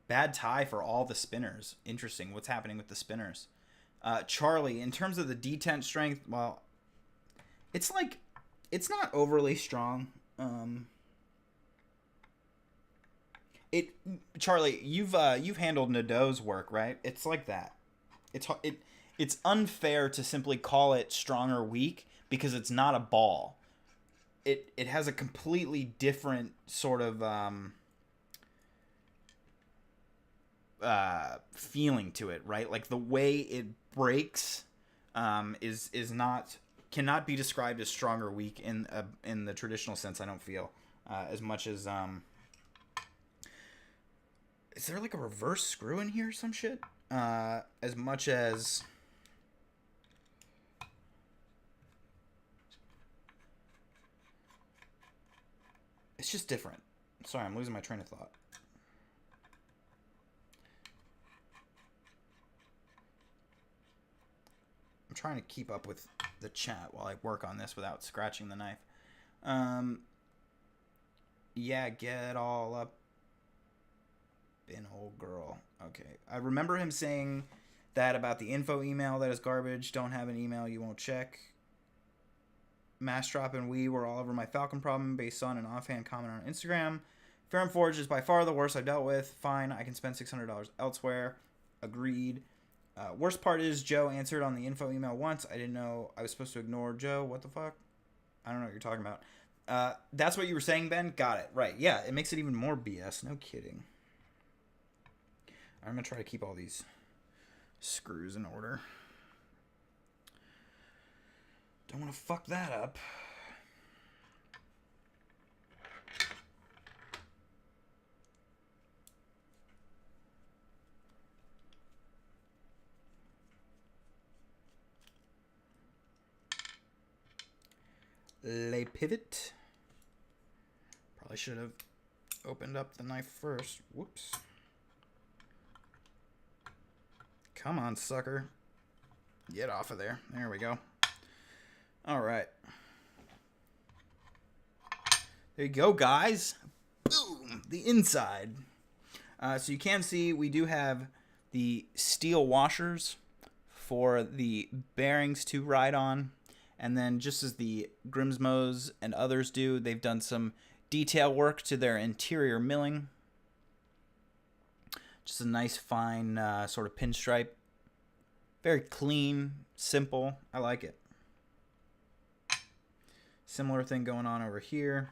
Bad tie for all the spinners. Interesting. What's happening with the spinners? Charlie, in terms of the detent strength, well, it's like, it's not overly strong. Charlie, you've handled Nadeau's work, right? It's like that. It's unfair to simply call it strong or weak because it's not a ball. It has a completely different sort of feeling to it, right? Like the way it breaks cannot be described as strong or weak in the traditional sense. I don't feel as much as is there like a reverse screw in here or some shit? As much as it's just different. Sorry, I'm losing my train of thought. I'm trying to keep up with the chat while I work on this without scratching the knife. Yeah, get all up in old girl. Okay. I remember him saying that about the info email that is garbage. Don't have an email you won't check. Mass-Drop and we were all over my Falcon problem based on an offhand comment on Instagram. Fair and Forge is by far the worst I've dealt with. Fine, I can spend $600 elsewhere. Agreed. Worst part is Joe answered on the info email once. I didn't know I was supposed to ignore Joe. What the fuck? I don't know what you're talking about. That's what you were saying, Ben? Got it. Right. Yeah, it makes it even more BS. No kidding. I'm going to try to keep all these screws in order. Don't want to fuck that up. Le pivot. Probably should have opened up the knife first. Whoops. Come on, sucker. Get off of there. There we go. All right. There you go, guys. Boom. The inside. So you can see we do have the steel washers for the bearings to ride on. And then just as the Grimsmos and others do, they've done some detail work to their interior milling. Just a nice fine sort of pinstripe. Very clean, simple. I like it. Similar thing going on over here.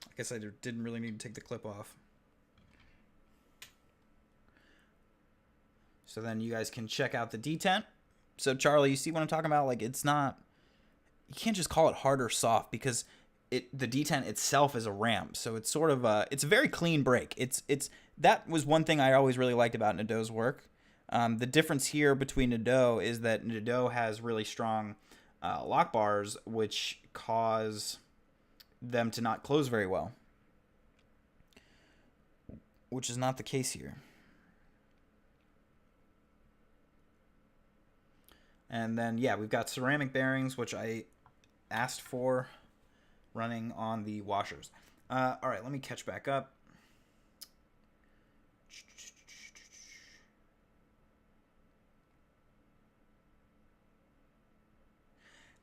I guess I didn't really need to take the clip off. So then you guys can check out the detent. So Charlie, you see what I'm talking about? Like, it's not, you can't just call it hard or soft because the detent itself is a ramp. So it's sort of it's a very clean brake. That was one thing I always really liked about Nadeau's work. The difference here between Nadeau is that Nadeau has really strong lock bars, which cause them to not close very well, which is not the case here. And then, yeah, we've got ceramic bearings, which I asked for, running on the washers. All right, let me catch back up.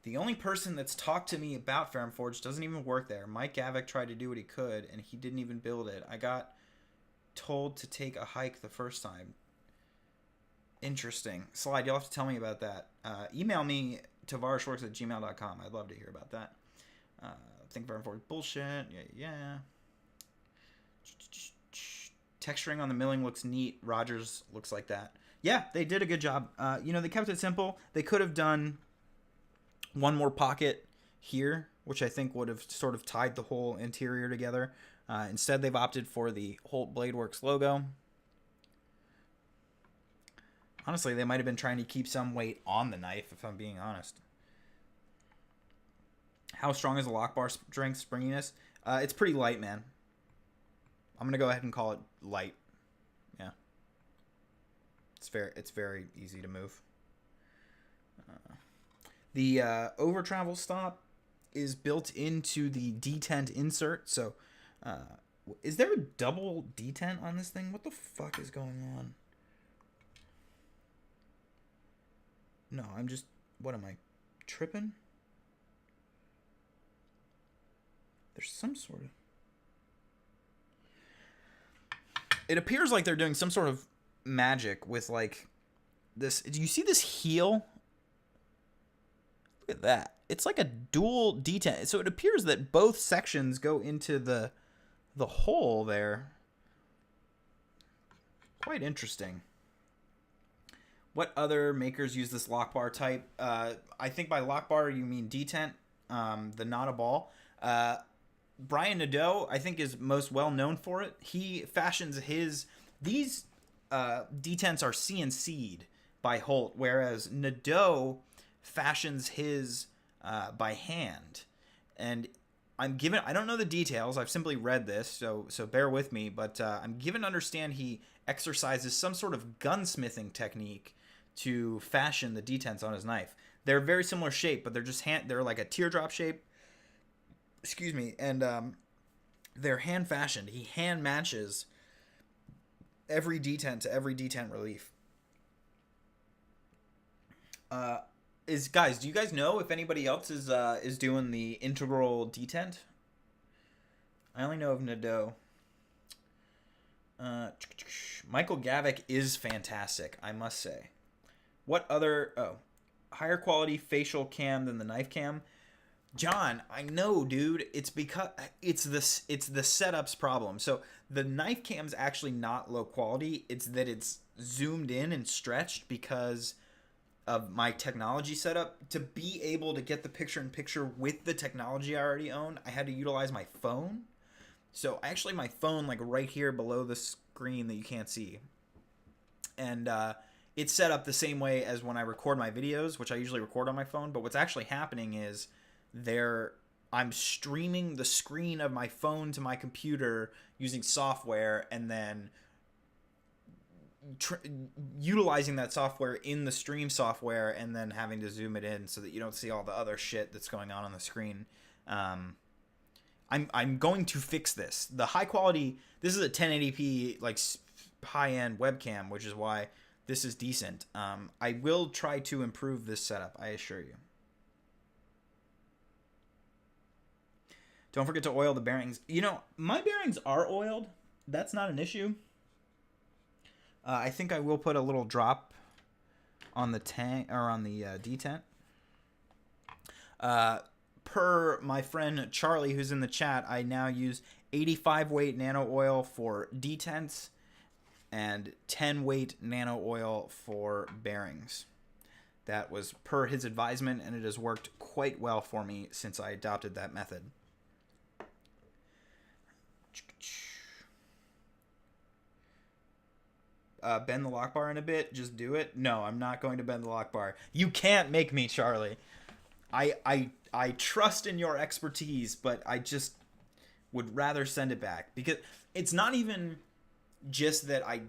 The only person that's talked to me about Ferrum Forge doesn't even work there. Mike Gavik tried to do what he could, and he didn't even build it. I got told to take a hike the first time. Interesting. Slide, you'll have to tell me about that. Email me, tavarishworks@gmail.com. I'd love to hear about that. Think Ferrum Forge bullshit. Yeah. Texturing on the milling looks neat. Rogers looks like that. Yeah, they did a good job. They kept it simple. They could have done one more pocket here, which I think would have sort of tied the whole interior together. Instead, they've opted for the Holt BladeWorks logo. Honestly, they might have been trying to keep some weight on the knife, if I'm being honest. How strong is the lock bar strength, springiness? It's pretty light, man. I'm going to go ahead and call it light. Yeah. It's very easy to move. The over travel stop is built into the detent insert. So, is there a double detent on this thing? What the fuck is going on? No, I'm just, what am I, tripping? There's some sort of, it appears like they're doing some sort of magic with like this. Do you see this heel? Look at that. It's like a dual detent. So it appears that both sections go into the hole there. Quite interesting. What other makers use this lock bar type? I think by lock bar you mean detent, the not a ball. Brian Nadeau, I think, is most well known for it. He fashions these detents are CNC'd by Holt, whereas Nadeau fashions his by hand. And I don't know the details. I've simply read this, so bear with me. But I'm given to understand he exercises some sort of gunsmithing technique to fashion the detents on his knife. They're very similar shape, but they're like a teardrop shape. Excuse me, and they're hand fashioned. He hand matches every detent to every detent relief. Guys, do you guys know if anybody else is doing the integral detent? I only know of Nadeau. Michael Gavik is fantastic, I must say. What other higher quality facial cam than the knife cam? John, I know, dude. It's because it's the setup's problem. So the knife cam's actually not low quality. It's that it's zoomed in and stretched because of my technology setup. To be able to get the picture-in-picture with the technology I already own, I had to utilize my phone. So actually my phone, like right here below the screen that you can't see. And it's set up the same way as when I record my videos, which I usually record on my phone. But what's actually happening is I'm streaming the screen of my phone to my computer using software, and then utilizing that software in the stream software, and then having to zoom it in so that you don't see all the other shit that's going on the screen. I'm going to fix this. The high quality, this is a 1080p like high-end webcam, which is why this is decent. I will try to improve this setup, I assure you. Don't forget to oil the bearings. You know, my bearings are oiled. That's not an issue. I think I will put a little drop on the tank or on the detent. Per my friend Charlie, who's in the chat, I now use 85 weight nano oil for detents and 10 weight nano oil for bearings. That was per his advisement, and it has worked quite well for me since I adopted that method. Bend the lock bar in a bit. Just do it. No, I'm not going to bend the lock bar. You can't make me, Charlie. I trust in your expertise, but I just would rather send it back, because it's not even just that I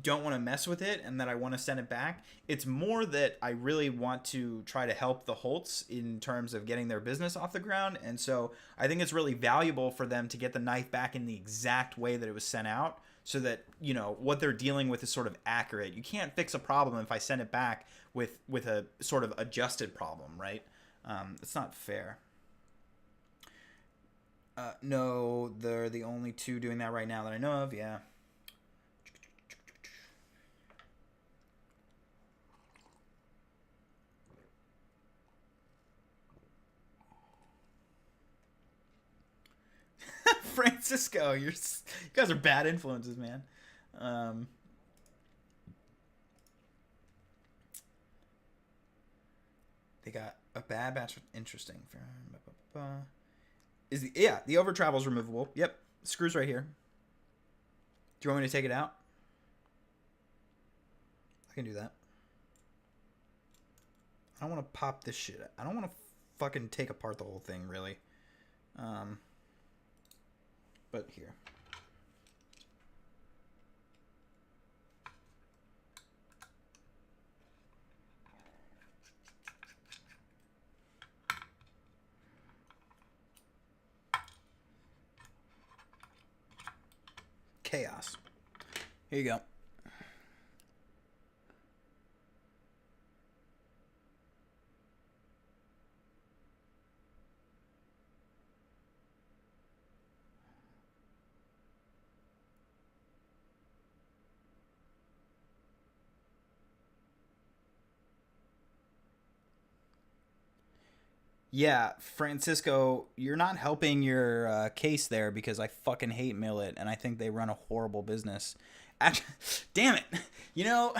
don't want to mess with it and that I want to send it back. It's more that I really want to try to help the Holts in terms of getting their business off the ground. And so I think it's really valuable for them to get the knife back in the exact way that it was sent out, so that, you know, what they're dealing with is sort of accurate. You can't fix a problem if I send it back with a sort of adjusted problem, right? It's not fair. No, they're the only two doing that right now that I know of. Yeah. Francisco, you guys are bad influences, man. They got a bad batch. Interesting. The over travel is removable. Yep, screws right here. Do you want me to take it out? I can do that. I don't want to pop this shit. I don't want to fucking take apart the whole thing, really. But here. Chaos. Here you go. Yeah, Francisco, you're not helping your case there, because I fucking hate Millet, and I think they run a horrible business. Actually, damn it. You know,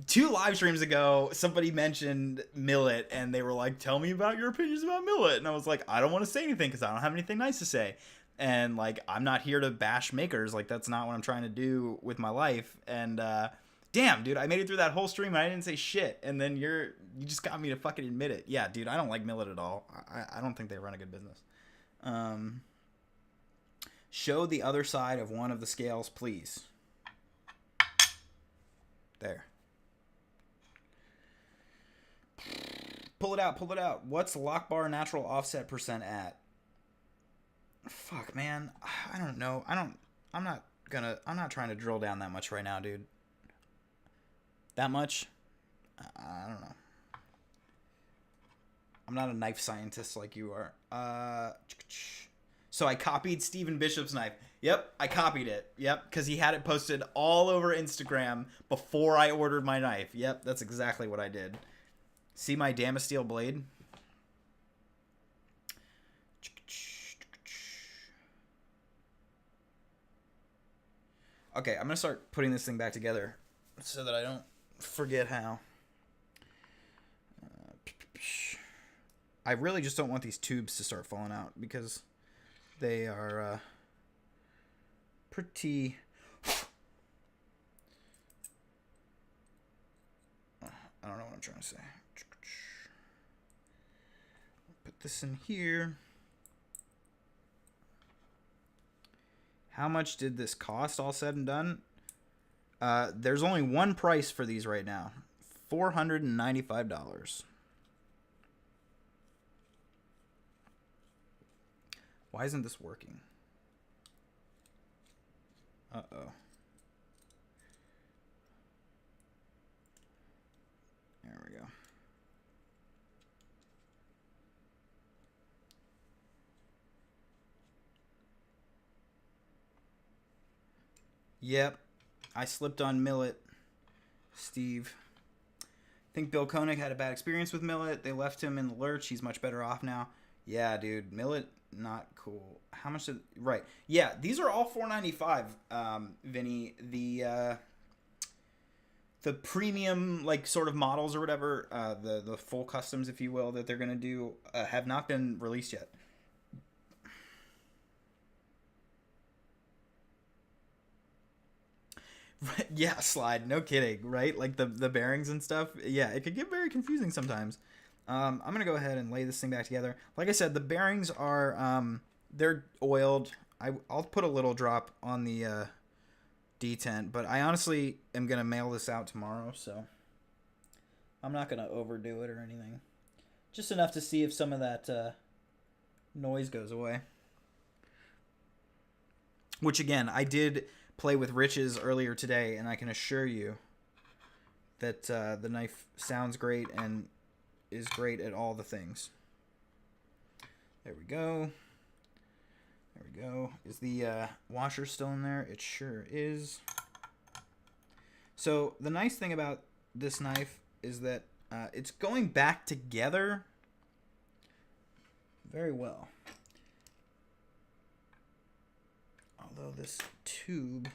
2 live streams ago, somebody mentioned Millet, and they were like, tell me about your opinions about Millet. And I was like, I don't want to say anything because I don't have anything nice to say. And, like, I'm not here to bash makers. Like, that's not what I'm trying to do with my life. And, damn, dude, I made it through that whole stream and I didn't say shit. And then you just got me to fucking admit it. Yeah, dude, I don't like Millet at all. I don't think they run a good business. Show the other side of one of the scales, please. There. Pull it out, pull it out. What's lock bar natural offset percent at? Fuck, man. I don't know. I'm not trying to drill down that much right now, dude. That much? I don't know. I'm not a knife scientist like you are. So I copied Stephen Bishop's knife. Yep, I copied it. Yep, because he had it posted all over Instagram before I ordered my knife. Yep, that's exactly what I did. See my Damasteel blade? Okay, I'm going to start putting this thing back together so that I don't forget how. I really just don't want these tubes to start falling out because they are pretty... I don't know what I'm trying to say. Put this in here. How much did this cost all said and done? There's only one price for these right now. $495. Why isn't this working? Uh-oh. There we go. Yep. I slipped on Millet, Steve. I think Bill Koenig had a bad experience with Millet. They left him in the lurch. He's much better off now. Yeah, dude. Millet, not cool. How much did... Right. Yeah, these are all $4.95, Vinny. The premium, like, sort of models or whatever, the full customs, if you will, that they're going to do have not been released yet. Yeah, slide. No kidding, right? Like the bearings and stuff. Yeah, it could get very confusing sometimes. I'm going to go ahead and lay this thing back together. Like I said, the bearings are, they're oiled. I'll put a little drop on the detent, but I honestly am going to mail this out tomorrow, so I'm not going to overdo it or anything. Just enough to see if some of that noise goes away. Which, again, I did play with Rich's earlier today, and I can assure you that the knife sounds great and is great at all the things. There we go. There we go. Is the washer still in there? It sure is. So the nice thing about this knife is that it's going back together very well. Although this tube...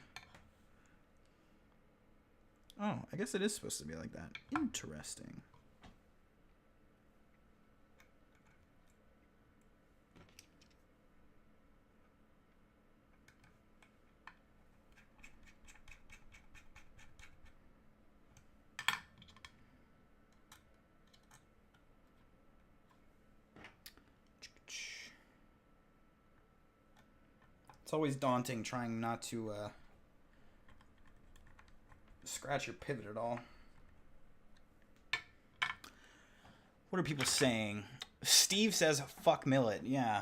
Oh, I guess it is supposed to be like that. Interesting. It's always daunting trying not to scratch your pivot at all. What are people saying? Steve says, fuck Millet. Yeah.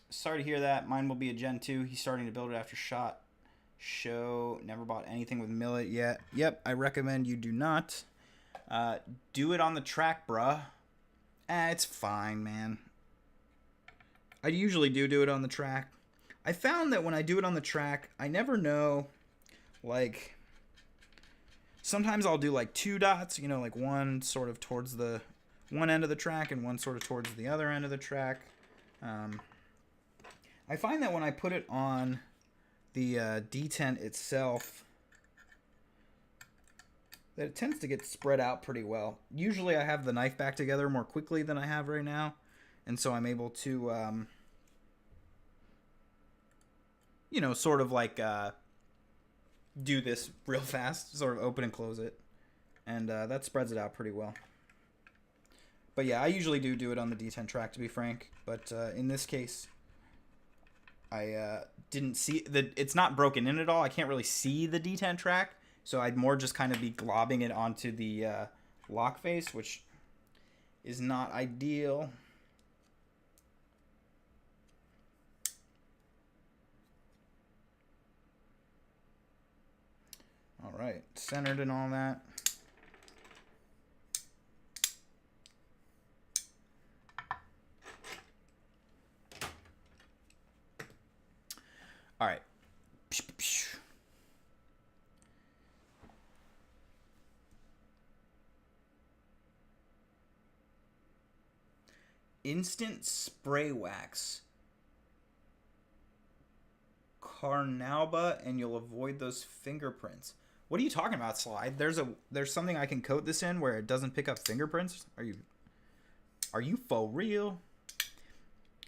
Sorry to hear that. Mine will be a Gen 2. He's starting to build it after SHOT Show. Never bought anything with Millet yet. Yep, I recommend you do not. Do it on the track, bruh. It's fine, man. I usually do it on the track. I found that when I do it on the track, I never know, like, sometimes I'll do like 2 dots, you know, like one sort of towards the one end of the track and one sort of towards the other end of the track. I find that when I put it on the detent itself, that it tends to get spread out pretty well. Usually I have the knife back together more quickly than I have right now, and so I'm able to... you know, sort of like do this real fast, sort of open and close it. And that spreads it out pretty well. But yeah, I usually do it on the detent track, to be frank. But in this case, I didn't see... It's not broken in at all. I can't really see the detent track. So I'd more just kind of be globbing it onto the lock face, which is not ideal. All right, centered and all that. All right. Instant spray wax. Carnauba, and you'll avoid those fingerprints. What are you talking about, Slide? There's something I can coat this in where it doesn't pick up fingerprints? Are you for real?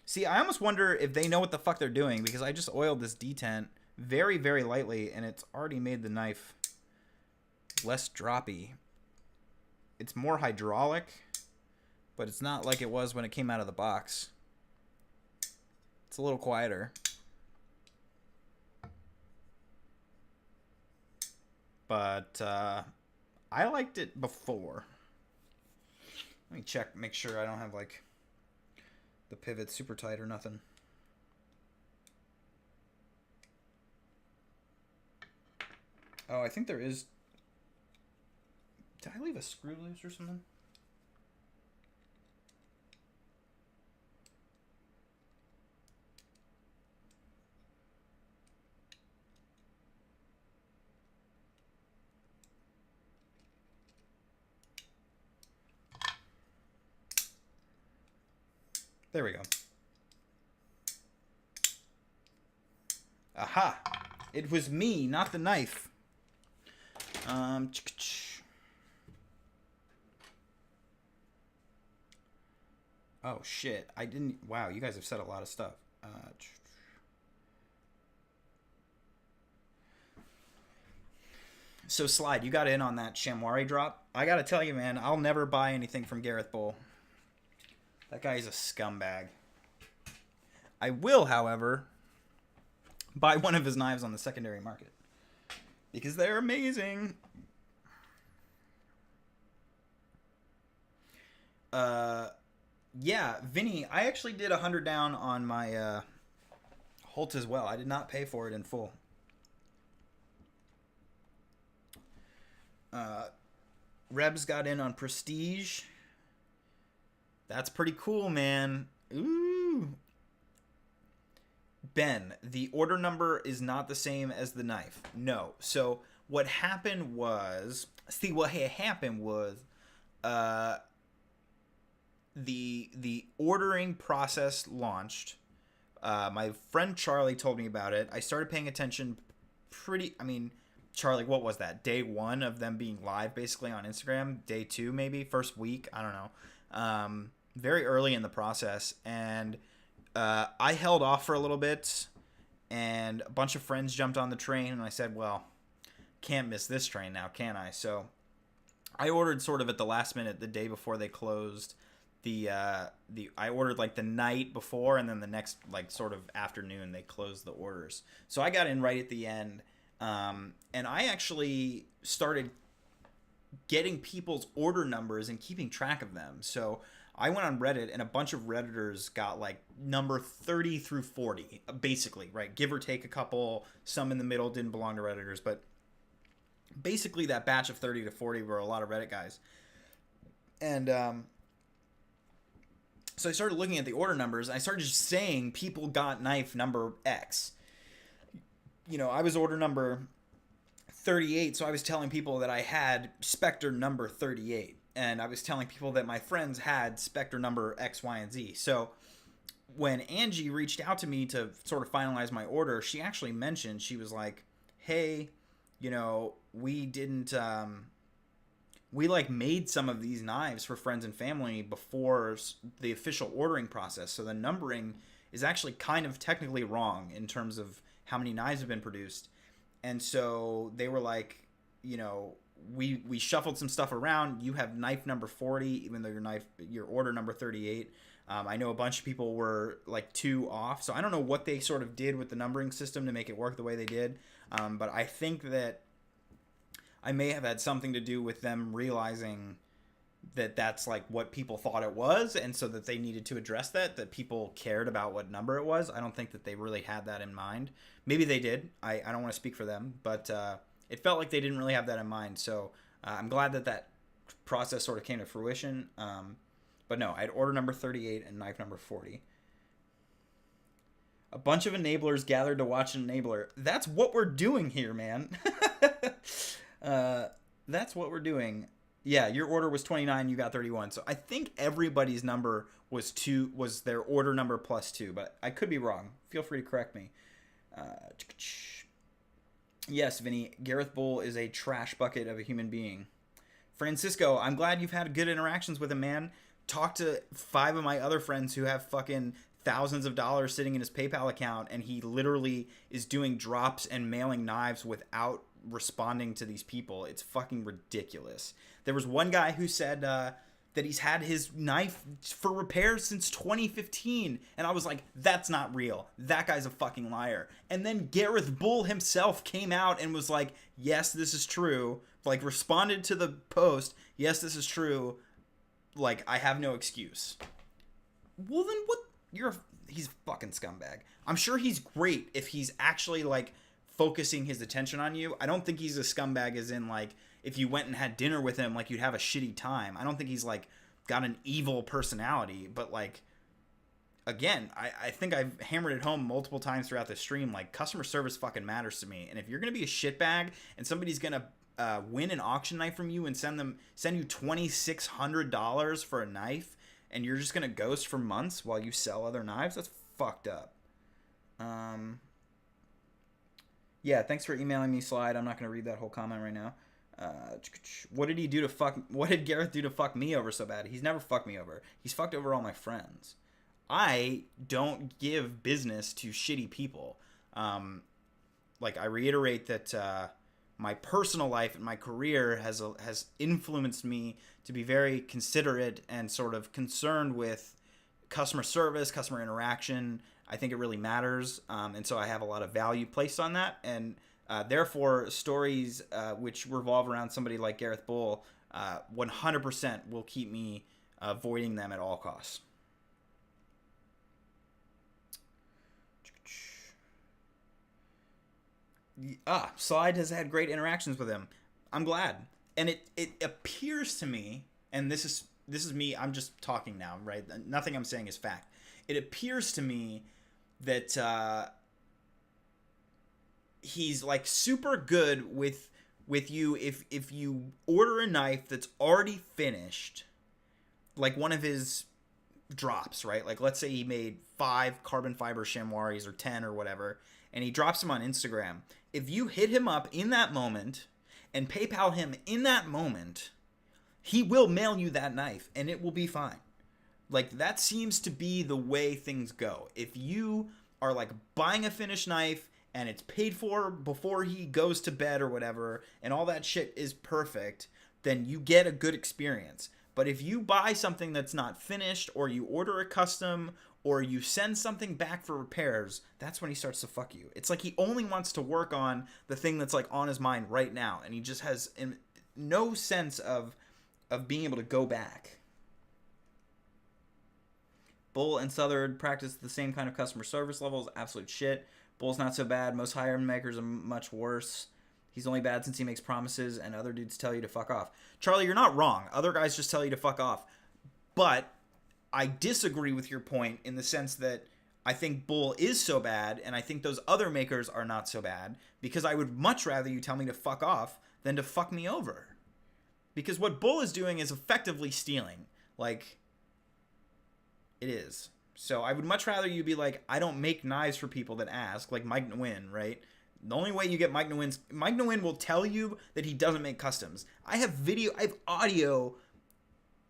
See, I almost wonder if they know what the fuck they're doing, because I just oiled this detent very, very lightly, and it's already made the knife less droppy. It's more hydraulic, but it's not like it was when it came out of the box. It's a little quieter. But I liked it before. Let me check, make sure I don't have like the pivot super tight or nothing. Oh, I think there is. Did I leave a screw loose or something? There we go. Aha! It was me, not the knife. Oh shit! I didn't. Wow, you guys have said a lot of stuff. So Slide, you got in on that Shamwari drop. I gotta tell you, man, I'll never buy anything from Gareth Bull. That guy is a scumbag. I will, however, buy one of his knives on the secondary market because they're amazing. Yeah, Vinny, I actually did 100 down on my Holt as well. I did not pay for it in full. Rebs got in on Prestige. That's pretty cool, man. Ooh. Ben, the order number is not the same as the knife. No. So what happened was, the ordering process launched. My friend Charlie told me about it. I started paying attention Charlie, what was that? Day 1 of them being live basically on Instagram? Day 2 maybe? First week? I don't know. Very early in the process. And I held off for a little bit. And a bunch of friends jumped on the train. And I said, well, can't miss this train now, can I? So I ordered sort of at the last minute, the day before they closed. I ordered like the night before. And then the next like sort of afternoon, they closed the orders. So I got in right at the end. And I actually started getting people's order numbers and keeping track of them. So I went on Reddit and a bunch of Redditors got like number 30 through 40, basically, right? Give or take a couple, some in the middle didn't belong to Redditors, but basically that batch of 30 to 40 were a lot of Reddit guys. And, so I started looking at the order numbers and I started just saying people got knife number X. You know, I was order number 38, so I was telling people that I had Specter number 38. And I was telling people that my friends had Specter number X, Y, and Z. So when Angie reached out to me to sort of finalize my order, she actually mentioned, she was like, hey, you know, we didn't, we like made some of these knives for friends and family before the official ordering process. So the numbering is actually kind of technically wrong in terms of how many knives have been produced. And so they were like, you know, we shuffled some stuff around. You have knife number 40, even though your order number 38. I know a bunch of people were like 2 off. So I don't know what they sort of did with the numbering system to make it work the way they did. But I think that I may have had something to do with them realizing that that's like what people thought it was. And so that they needed to address that people cared about what number it was. I don't think that they really had that in mind. Maybe they did. I don't want to speak for them, but it felt like they didn't really have that in mind. So I'm glad that process sort of came to fruition. But no, I had order number 38 and knife number 40. A bunch of enablers gathered to watch an enabler. That's what we're doing here, man. That's what we're doing. Yeah, your order was 29, you got 31. So I think everybody's number was their order number plus 2, but I could be wrong. Feel free to correct me. Yes, Vinny, Gareth Bull is a trash bucket of a human being. Francisco, I'm glad you've had good interactions with him, man. Talk to 5 of my other friends who have fucking thousands of dollars sitting in his PayPal account, and he literally is doing drops and mailing knives without responding to these people. It's fucking ridiculous. There was one guy who said that he's had his knife for repair since 2015, and I was like, that's not real. That guy's a fucking liar. And then Gareth Bull himself came out and was like, yes, this is true. Like, responded to the post, yes, this is true. Like, I have no excuse. Well, then what? He's a fucking scumbag. I'm sure he's great if he's actually like focusing his attention on you. I don't think he's a scumbag as in, like, if you went and had dinner with him, like, you'd have a shitty time. I don't think he's, like, got an evil personality. But, like, again, I think I've hammered it home multiple times throughout the stream. Like, customer service fucking matters to me. And if you're going to be a shitbag and somebody's going to win an auction knife from you and send you $2,600 for a knife, and you're just going to ghost for months while you sell other knives, that's fucked up. Yeah, thanks for emailing me, Slide. I'm not going to read that whole comment right now. What did Gareth do to fuck me over so bad? He's never fucked me over. He's fucked over all my friends. I don't give business to shitty people. Like, I reiterate that my personal life and my career has influenced me to be very considerate and sort of concerned with customer service, customer interaction. I think it really matters, and so I have a lot of value placed on that, and therefore stories which revolve around somebody like Gareth Bull 100% will keep me avoiding them at all costs. Slide has had great interactions with him. I'm glad. And it appears to me, and this is me, I'm just talking now, right? Nothing I'm saying is fact. It appears to me that he's like super good with you if you order a knife that's already finished, like one of his drops, right? Like, let's say he made 5 carbon fiber chamois or 10 or whatever, and he drops them on Instagram. If you hit him up in that moment and PayPal him in that moment, he will mail you that knife and it will be fine. Like, that seems to be the way things go. If you are, like, buying a finished knife and it's paid for before he goes to bed or whatever, and all that shit is perfect, then you get a good experience. But if you buy something that's not finished, or you order a custom, or you send something back for repairs, that's when he starts to fuck you. It's like he only wants to work on the thing that's, like, on his mind right now, and he just has no sense of being able to go back. Bull and Southern practice the same kind of customer service levels. Absolute shit. Bull's not so bad. Most higher makers are much worse. He's only bad since he makes promises and other dudes tell you to fuck off. Charlie, you're not wrong. Other guys just tell you to fuck off. But I disagree with your point in the sense that I think Bull is so bad, and I think those other makers are not so bad, because I would much rather you tell me to fuck off than to fuck me over. Because what Bull is doing is effectively stealing. Like, it is. So I would much rather you be like, I don't make knives for people that ask, like Mike Nguyen, right? The only way you get Mike Nguyen will tell you that he doesn't make customs. I have audio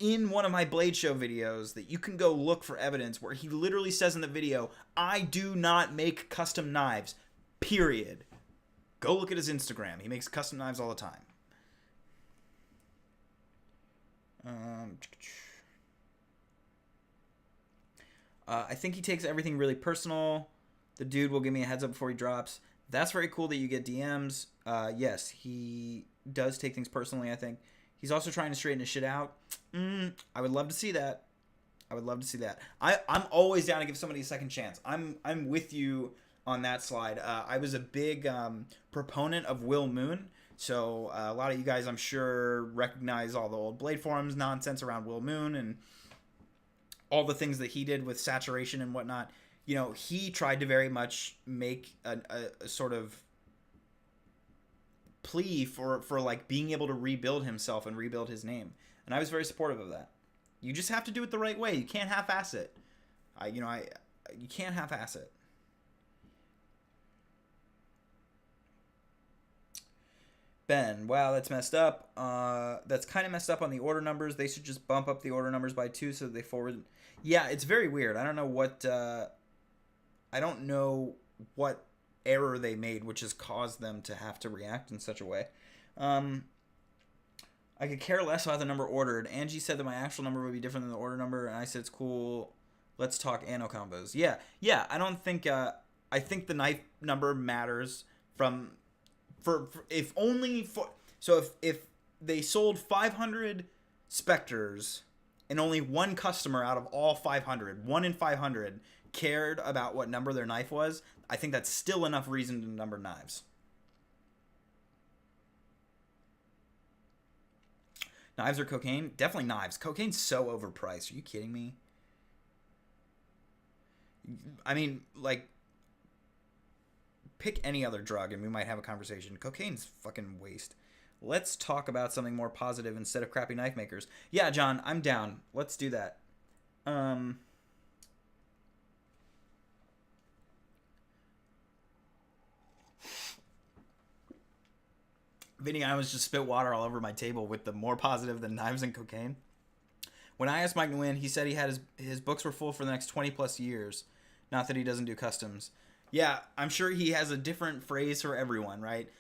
in one of my Blade Show videos that you can go look for evidence where he literally says in the video, I do not make custom knives, period. Go look at his Instagram. He makes custom knives all the time. I think he takes everything really personal. The dude will give me a heads up before he drops. That's very cool that you get DMs. Yes, he does take things personally, I think. He's also trying to straighten his shit out. I would love to see that. I'm always down to give somebody a second chance. I'm with you on that slide. I was a big proponent of Will Moon. So a lot of you guys, I'm sure, recognize all the old Blade Forums nonsense around Will Moon and all the things that he did with saturation and whatnot. You know, he tried to very much make a sort of plea for like being able to rebuild himself and rebuild his name. And I was very supportive of that. You just have to do it the right way. You can't half-ass it. You can't half-ass it. Ben, wow, that's messed up. That's kind of messed up on the order numbers. They should just bump up the order numbers by 2 so that they forward. Yeah, it's very weird. I don't know what error they made which has caused them to have to react in such a way. I could care less about the number ordered. Angie said that my actual number would be different than the order number, and I said it's cool. Let's talk anno combos. Yeah. I don't think. I think the knife number matters if they sold 500 Specters and only one customer out of all 500, 1 in 500 cared about what number their knife was, I think that's still enough reason to number knives. Knives or cocaine? Definitely knives. Cocaine's so overpriced. Are you kidding me? I mean, like, pick any other drug and we might have a conversation. Cocaine's fucking waste. Let's talk about something more positive instead of crappy knife makers. Yeah, John, I'm down. Let's do that. Vinny, I was just spit water all over my table with the more positive than knives and cocaine. When I asked Mike Nguyen, he said he had his books were full for the next 20 plus years. Not that he doesn't do customs. Yeah, I'm sure he has a different phrase for everyone, right?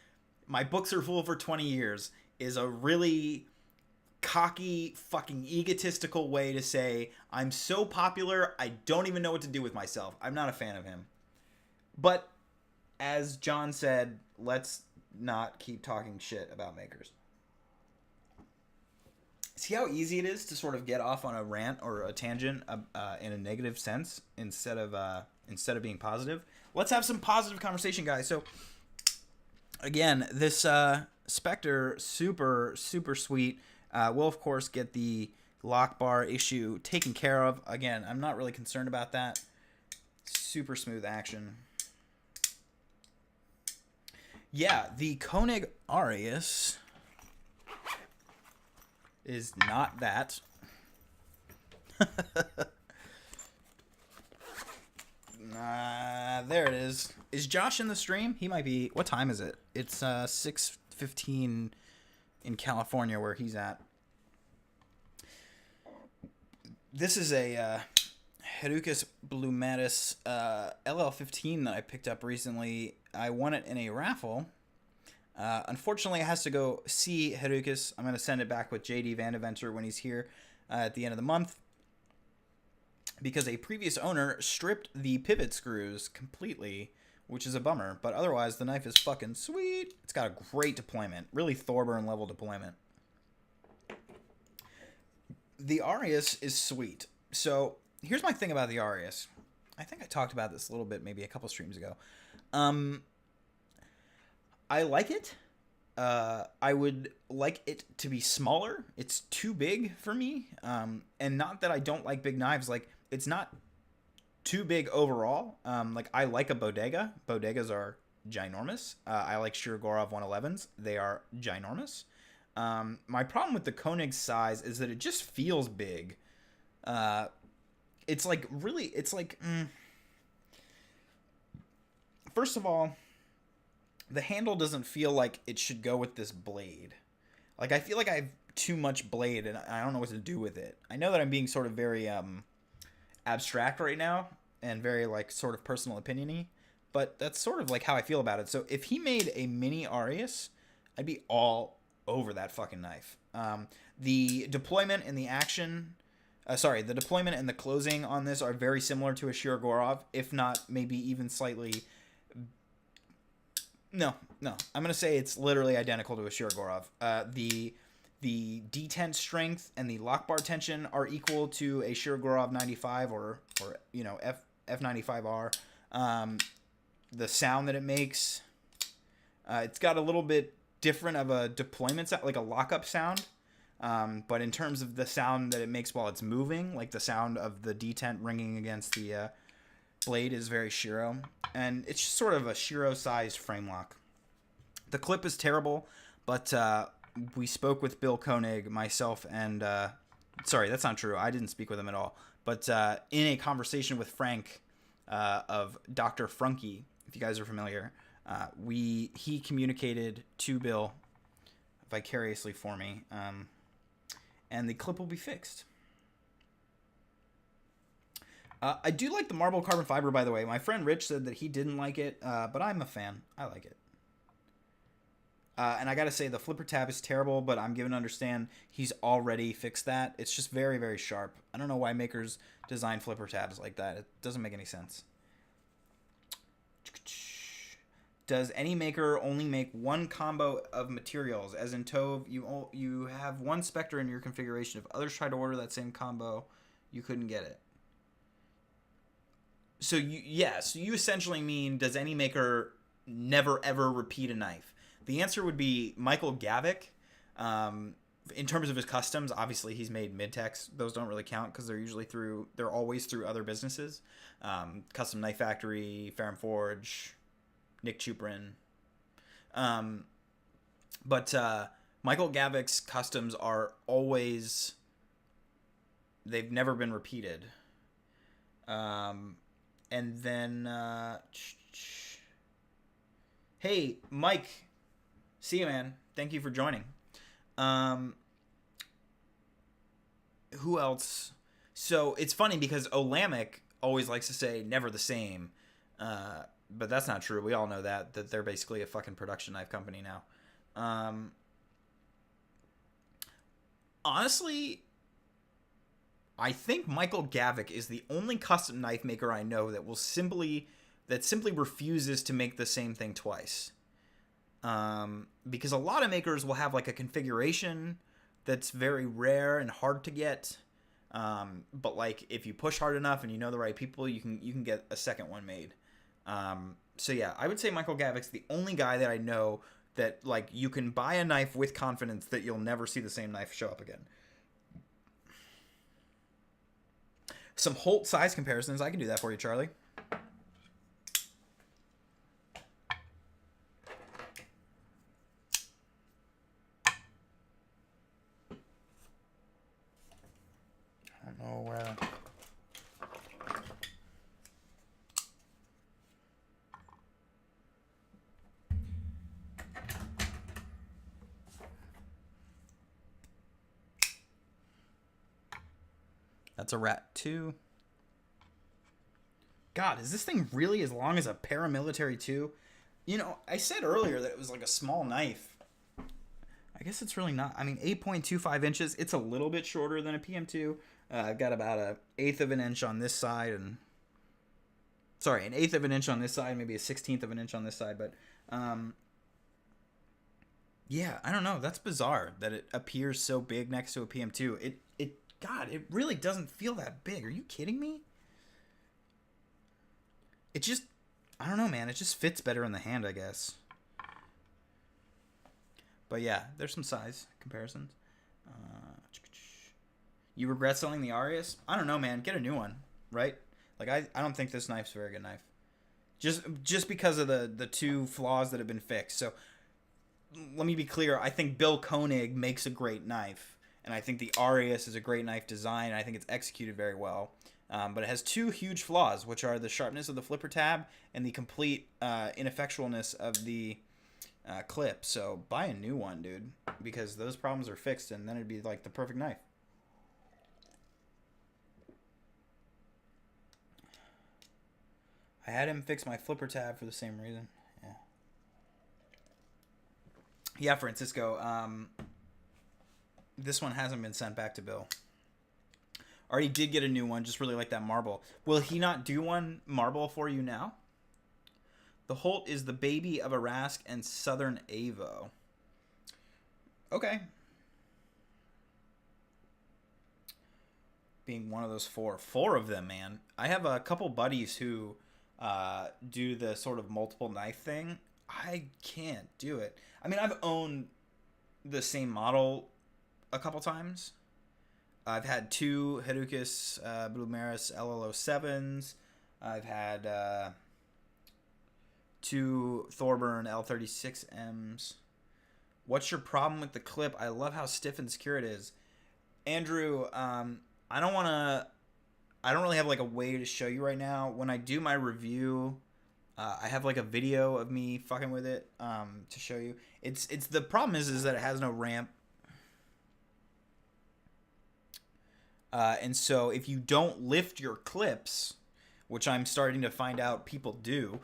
My books are full for 20 years is a really cocky, fucking egotistical way to say, I'm so popular, I don't even know what to do with myself. I'm not a fan of him. But, as John said, let's not keep talking shit about makers. See how easy it is to sort of get off on a rant or a tangent in a negative sense instead of being positive. Let's have some positive conversation, guys. So, again, this Specter, super, super sweet. We'll, of course, get the lock bar issue taken care of. Again, I'm not really concerned about that. Super smooth action. Yeah, the Koenig Arius is not that. There it is. Is Josh in the stream? He might be. What time is it? It's 6:15 in California where he's at. This is a Hercules Blumatis LL15 that I picked up recently. I won it in a raffle. Unfortunately, it has to go see Hercules. I'm going to send it back with JD Vandeventer when he's here at the end of the month, because a previous owner stripped the pivot screws completely, which is a bummer. But otherwise, the knife is fucking sweet. It's got a great deployment. Really Thorburn level deployment. The Arius is sweet. So here's my thing about the Arius. I think I talked about this a little bit maybe a couple streams ago. I like it. I would like it to be smaller. It's too big for me. And not that I don't like big knives. Like, it's not too big overall. Like, I like a bodega. Bodegas are ginormous. I like Shirogorov 111s. They are ginormous. My problem with the Koenig size is that it just feels big. It's like really, it's like, first of all, the handle doesn't feel like it should go with this blade. Like, I feel like I have too much blade and I don't know what to do with it. I know that I'm being sort of very abstract right now and very like sort of personal opinion-y, but that's sort of like how I feel about it. So if he made a mini Arius, I'd be all over that fucking knife. The deployment and the action, the deployment and the closing on this are very similar to a Shirogorov, if not maybe even slightly. No. I'm gonna say it's literally identical to a Shirogorov. The detent strength and the lock bar tension are equal to a Shirogorov 95 or F95R. The sound that it makes, it's got a little bit different of a deployment sound, like a lockup sound. But in terms of the sound that it makes while it's moving, like the sound of the detent ringing against the blade is very Shiro, and it's just sort of a Shiro-sized frame lock. The clip is terrible, but we spoke with Bill Koenig, myself, and sorry, that's not true. I didn't speak with him at all. But in a conversation with Frank of Dr. Frunky, if you guys are familiar, he communicated to Bill vicariously for me, and the clip will be fixed. I do like the marble carbon fiber, by the way. My friend Rich said that he didn't like it, but I'm a fan. I like it. And I gotta say, the flipper tab is terrible, but I'm given to understand he's already fixed that. It's just very, very sharp. I don't know why makers design flipper tabs like that. It doesn't make any sense. Does any maker only make one combo of materials? As in Tove, you have one Specter in your configuration. If others try to order that same combo, you couldn't get it. So you essentially mean, does any maker never ever repeat a knife? The answer would be Michael Gavick. in terms of his customs, obviously he's made mid-techs. Those don't really count because they're always through other businesses. Custom Knife Factory, Ferrum Forge, Nick Chuprin. But Michael Gavik's customs are always, they've never been repeated. And then, hey, Mike, see you, man. Thank you for joining. Who else? So it's funny because Olamic always likes to say never the same. But that's not true. We all know that they're basically a fucking production knife company now. Honestly, I think Michael Gavik is the only custom knife maker I know that simply refuses to make the same thing twice. Because a lot of makers will have like a configuration that's very rare and hard to get. But like if you push hard enough and you know the right people, you can get a second one made. So yeah, I would say Michael Gavik's the only guy that I know that like you can buy a knife with confidence that you'll never see the same knife show up again. Some Holt size comparisons. I can do that for you, Charlie. I don't know where. That's a Rat 2. God, is this thing really as long as a paramilitary 2? You know, I said earlier that it was like a small knife. I guess it's really not. I mean, 8.25 inches. It's a little bit shorter than a PM2. I've got about an eighth of an inch on this side, and an eighth of an inch on this side, maybe a 16th of an inch on this side. But yeah, I don't know. That's bizarre that it appears so big next to a PM2. God, it really doesn't feel that big. Are you kidding me? It just, I don't know, man. It just fits better in the hand, I guess. But yeah, there's some size comparisons. You regret selling the Arius? I don't know, man. Get a new one, right? Like, I don't think this knife's a very good knife. Just because of the two flaws that have been fixed. So, let me be clear. I think Bill Koenig makes a great knife. And I think the Arius is a great knife design. And I think it's executed very well. But it has two huge flaws, which are the sharpness of the flipper tab and the complete ineffectualness of the clip. So buy a new one, dude, because those problems are fixed, and then it'd be like the perfect knife. I had him fix my flipper tab for the same reason. Yeah, Francisco. This one hasn't been sent back to Bill. Already did get a new one. Just really like that marble. Will he not do one marble for you now? The Holt is the baby of Arask and Southern Avo. Okay. Being one of those four. Four of them, man. I have a couple buddies who do the sort of multiple knife thing. I can't do it. I mean, I've owned the same model a couple times. I've had two Herukis Blumeris LL07s. I've had two Thorburn L36Ms. What's your problem with the clip? I love how stiff and secure it is. Andrew, I don't really have like a way to show you right now. When I do my review, I have like a video of me fucking with it to show you. It's the problem is that it has no ramp. And so if you don't lift your clips, which I'm starting to find out people do,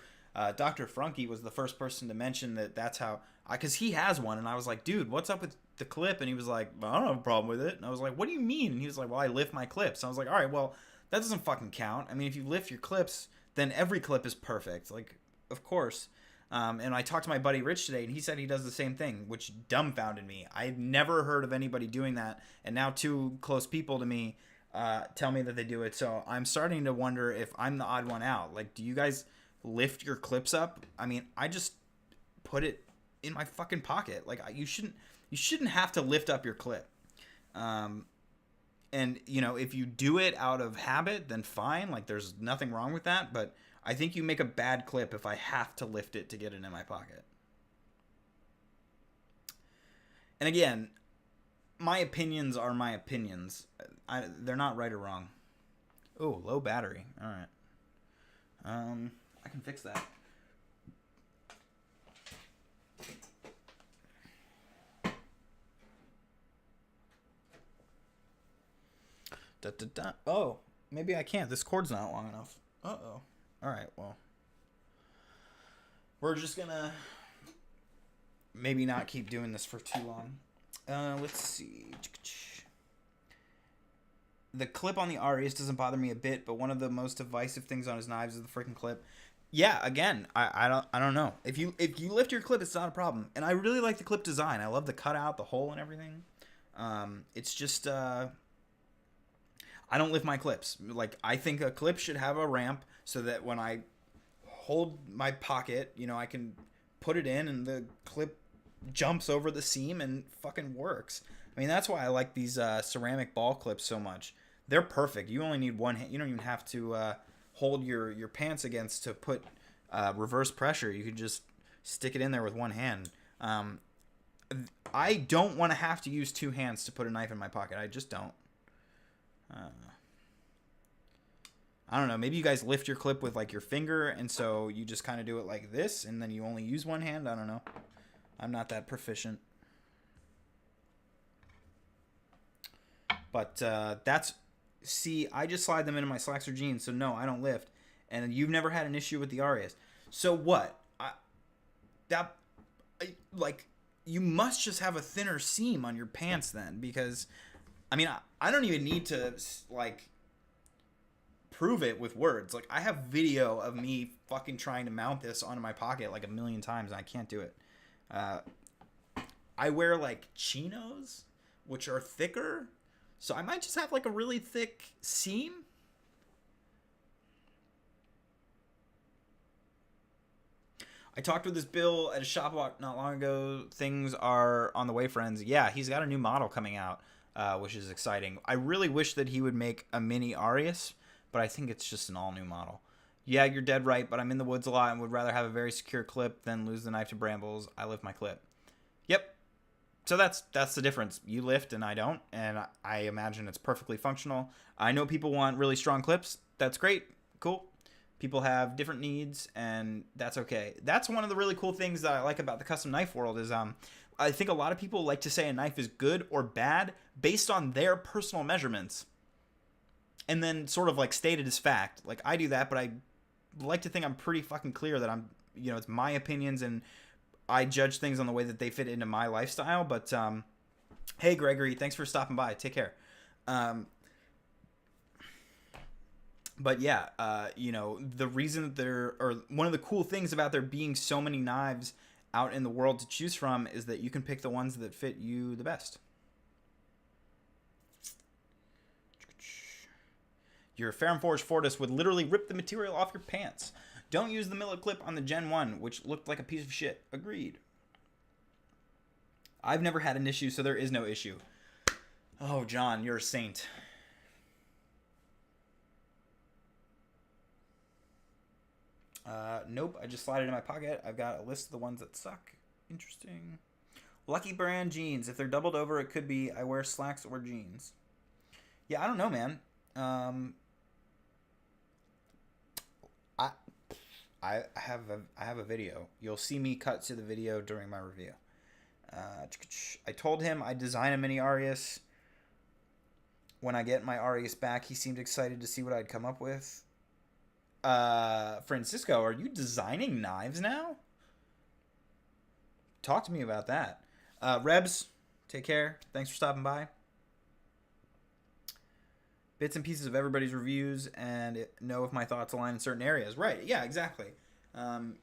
Dr. Frunke was the first person to mention that's how, because he has one, and I was like, dude, what's up with the clip? And he was like, I don't have a problem with it. And I was like, what do you mean? And he was like, well, I lift my clips. And I was like, all right, well, that doesn't fucking count. I mean, if you lift your clips, then every clip is perfect. Like, of course. And I talked to my buddy Rich today, and he said he does the same thing, which dumbfounded me. I'd never heard of anybody doing that, and now two close people to me tell me that they do it. So I'm starting to wonder if I'm the odd one out. Like, do you guys lift your clips up? I mean, I just put it in my fucking pocket. Like, you shouldn't. you shouldn't have to lift up your clip. And, you know, if you do it out of habit, then fine. Like, there's nothing wrong with that. But I think you make a bad clip if I have to lift it to get it in my pocket. And again, my opinions are my opinions. They're not right or wrong. Oh, low battery. All right. I can fix that. Oh, maybe I can't. This cord's not long enough. Uh-oh. All right, well. We're just gonna maybe not keep doing this for too long. Let's see. The clip on the Arius doesn't bother me a bit, but one of the most divisive things on his knives is the freaking clip. Yeah, again, I don't know. If you lift your clip, it's not a problem. And I really like the clip design. I love the cutout, the hole, and everything. It's just I don't lift my clips. Like, I think a clip should have a ramp so that when I hold my pocket, you know, I can put it in and the clip jumps over the seam and fucking works. I mean, that's why I like these ceramic ball clips so much. They're perfect. You only need one hand. You don't even have to hold your pants against to put reverse pressure. You can just stick it in there with one hand. I don't want to have to use two hands to put a knife in my pocket. I just don't. I don't know. Maybe you guys lift your clip with like your finger, and so you just kind of do it like this, and then you only use one hand. I don't know. I'm not that proficient. But see, I just slide them into my slacks or jeans, so no, I don't lift. And you've never had an issue with the Arius. So what? Like, you must just have a thinner seam on your pants then, because I mean, I don't even need to, like, prove it with words. Like, I have video of me fucking trying to mount this onto my pocket like a million times, and I can't do it. I wear, like, chinos, which are thicker, so I might just have, like, a really thick seam. I talked with this Bill at a shop not long ago. Things are on the way, friends. Yeah, he's got a new model coming out. Which is exciting. I really wish that he would make a mini Arius, but I think it's just an all-new model. Yeah, you're dead right, but I'm in the woods a lot and would rather have a very secure clip than lose the knife to brambles. I lift my clip. Yep. So that's the difference. You lift and I don't, and I imagine it's perfectly functional. I know people want really strong clips. That's great. Cool. People have different needs, and that's okay. That's one of the really cool things that I like about the custom knife world is I think a lot of people like to say a knife is good or bad based on their personal measurements and then sort of like state it as fact. Like, I do that, but I like to think I'm pretty fucking clear that I'm, you know, it's my opinions and I judge things on the way that they fit into my lifestyle. But hey, Gregory, thanks for stopping by. Take care. But yeah, you know, the reason that one of the cool things about there being so many knives out in the world to choose from is that you can pick the ones that fit you the best. Your Ferrum Forge Fortis would literally rip the material off your pants. Don't use the millet clip on the Gen 1, which looked like a piece of shit. Agreed. I've never had an issue, so there is no issue. Oh, John, you're a saint. Nope, I just slide it in my pocket. I've got a list of the ones that suck. Interesting. Lucky Brand jeans. If they're doubled over, it could be I wear slacks or jeans. Yeah, I don't know, man. I have a video. You'll see me cut to the video during my review. I told him I'd design a mini Arius. When I get my Arius back, he seemed excited to see what I'd come up with. Francisco, are you designing knives now? Talk to me about that. Rebs, take care. Thanks for stopping by. Bits and pieces of everybody's reviews and know if my thoughts align in certain areas. Right, yeah, exactly.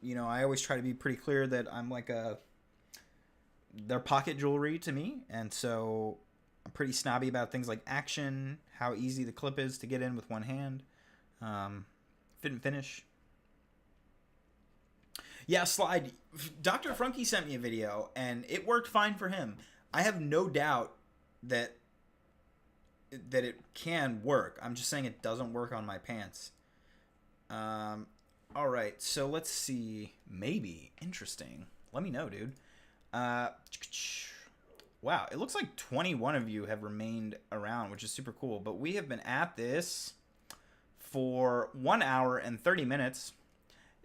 You know, I always try to be pretty clear that I'm like they're pocket jewelry to me, and so I'm pretty snobby about things like action, how easy the clip is to get in with one hand. Fit and finish. Yeah, slide. Dr. Frunky sent me a video, and it worked fine for him. I have no doubt that it can work. I'm just saying it doesn't work on my pants. All right, so let's see. Maybe. Interesting. Let me know, dude. Wow, it looks like 21 of you have remained around, which is super cool. But we have been at this for 1 hour and 30 minutes.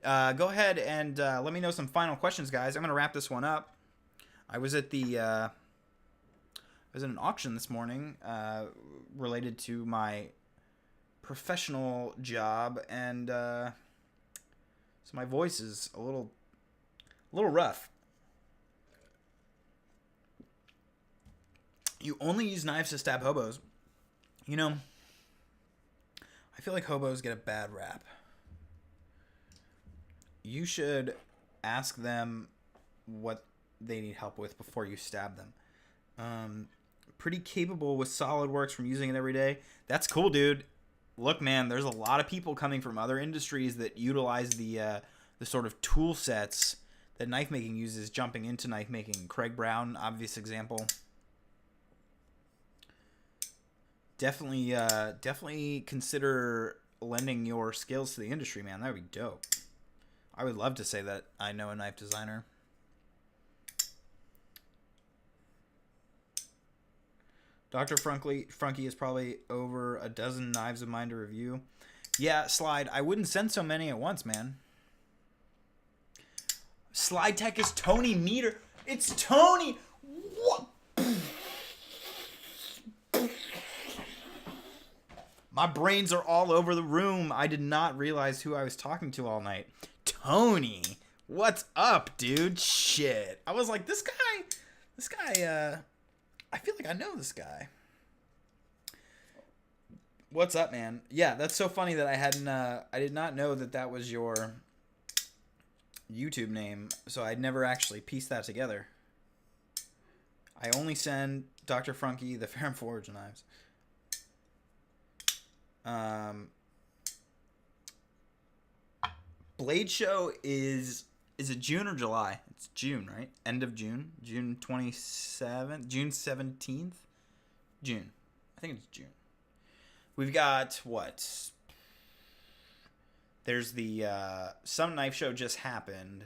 Go ahead and let me know some final questions, guys. I'm going to wrap this one up. I was at an auction this morning related to my professional job, and so my voice is a little rough. You only use knives to stab hobos. You know, I feel like hobos get a bad rap. You should ask them what they need help with before you stab them. Pretty capable with SolidWorks from using it every day. That's cool, dude. Look, man, there's a lot of people coming from other industries that utilize the sort of tool sets that knife making uses, jumping into knife making. Craig Brown, obvious example. Definitely consider lending your skills to the industry, man. That would be dope. I would love to say that I know a knife designer. Dr. Frunky is probably over a dozen knives of mine to review. Yeah, Slide. I wouldn't send so many at once, man. Slide Tech is Tony Meter. It's Tony. What? My brains are all over the room. I did not realize who I was talking to all night. Tony. What's up, dude? Shit. I was like, this guy, I feel like I know this guy. What's up, man? Yeah, that's so funny that I did not know that was your YouTube name, so I'd never actually pieced that together. I only send Dr. Frunky the Ferrum Forge knives. Blade Show is it June or July? It's June, right? End of June. June 27th? June 17th? June. I think it's June. We've got what? There's the some knife show just happened.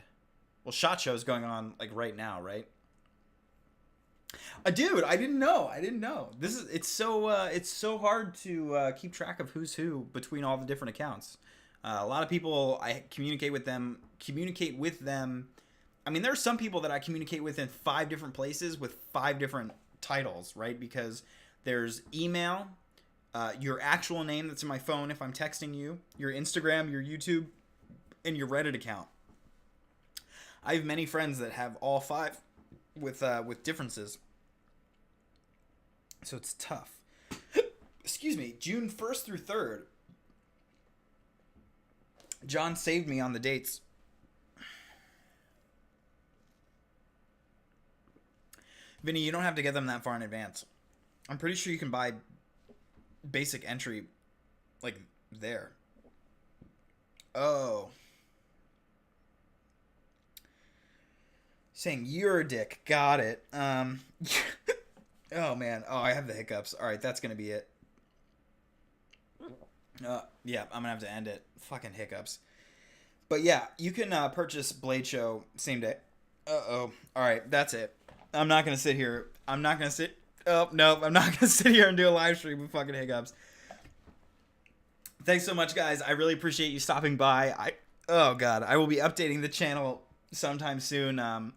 Well, SHOT Show is going on like right now, right? Dude, I didn't know. It's so hard to keep track of who's who between all the different accounts. A lot of people I communicate with them. I mean, there are some people that I communicate with in 5 different places with 5 different titles, right? Because there's email, your actual name that's in my phone if I'm texting you, your Instagram, your YouTube, and your Reddit account. I have many friends that have all 5 with differences. So it's tough. Excuse me, June 1st through 3rd. John saved me on the dates. Vinny, you don't have to get them that far in advance. I'm pretty sure you can buy basic entry like there. Oh. Saying you're a dick. Got it. Oh, man. Oh, I have the hiccups. All right, that's going to be it. Yeah, I'm going to have to end it. Fucking hiccups. But yeah, you can purchase Blade Show same day. Uh-oh. All right, that's it. I'm not going to sit here. I'm not going to sit here and do a live stream with fucking hiccups. Thanks so much, guys. I really appreciate you stopping by. Oh, God. I will be updating the channel sometime soon.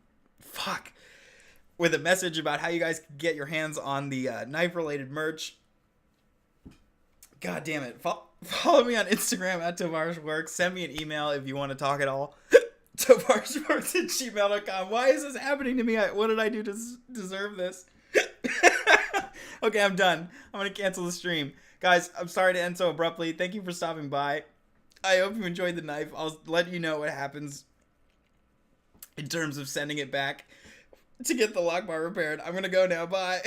With a message about how you guys can get your hands on the knife-related merch. God damn it. Follow me on Instagram at TavaresWorks. Send me an email if you want to talk at all. TavaresWorks@gmail.com. Why is this happening to me? What did I do to deserve this? Okay, I'm done. I'm going to cancel the stream. Guys, I'm sorry to end so abruptly. Thank you for stopping by. I hope you enjoyed the knife. I'll let you know what happens in terms of sending it back to get the lock bar repaired. I'm going to go now. Bye.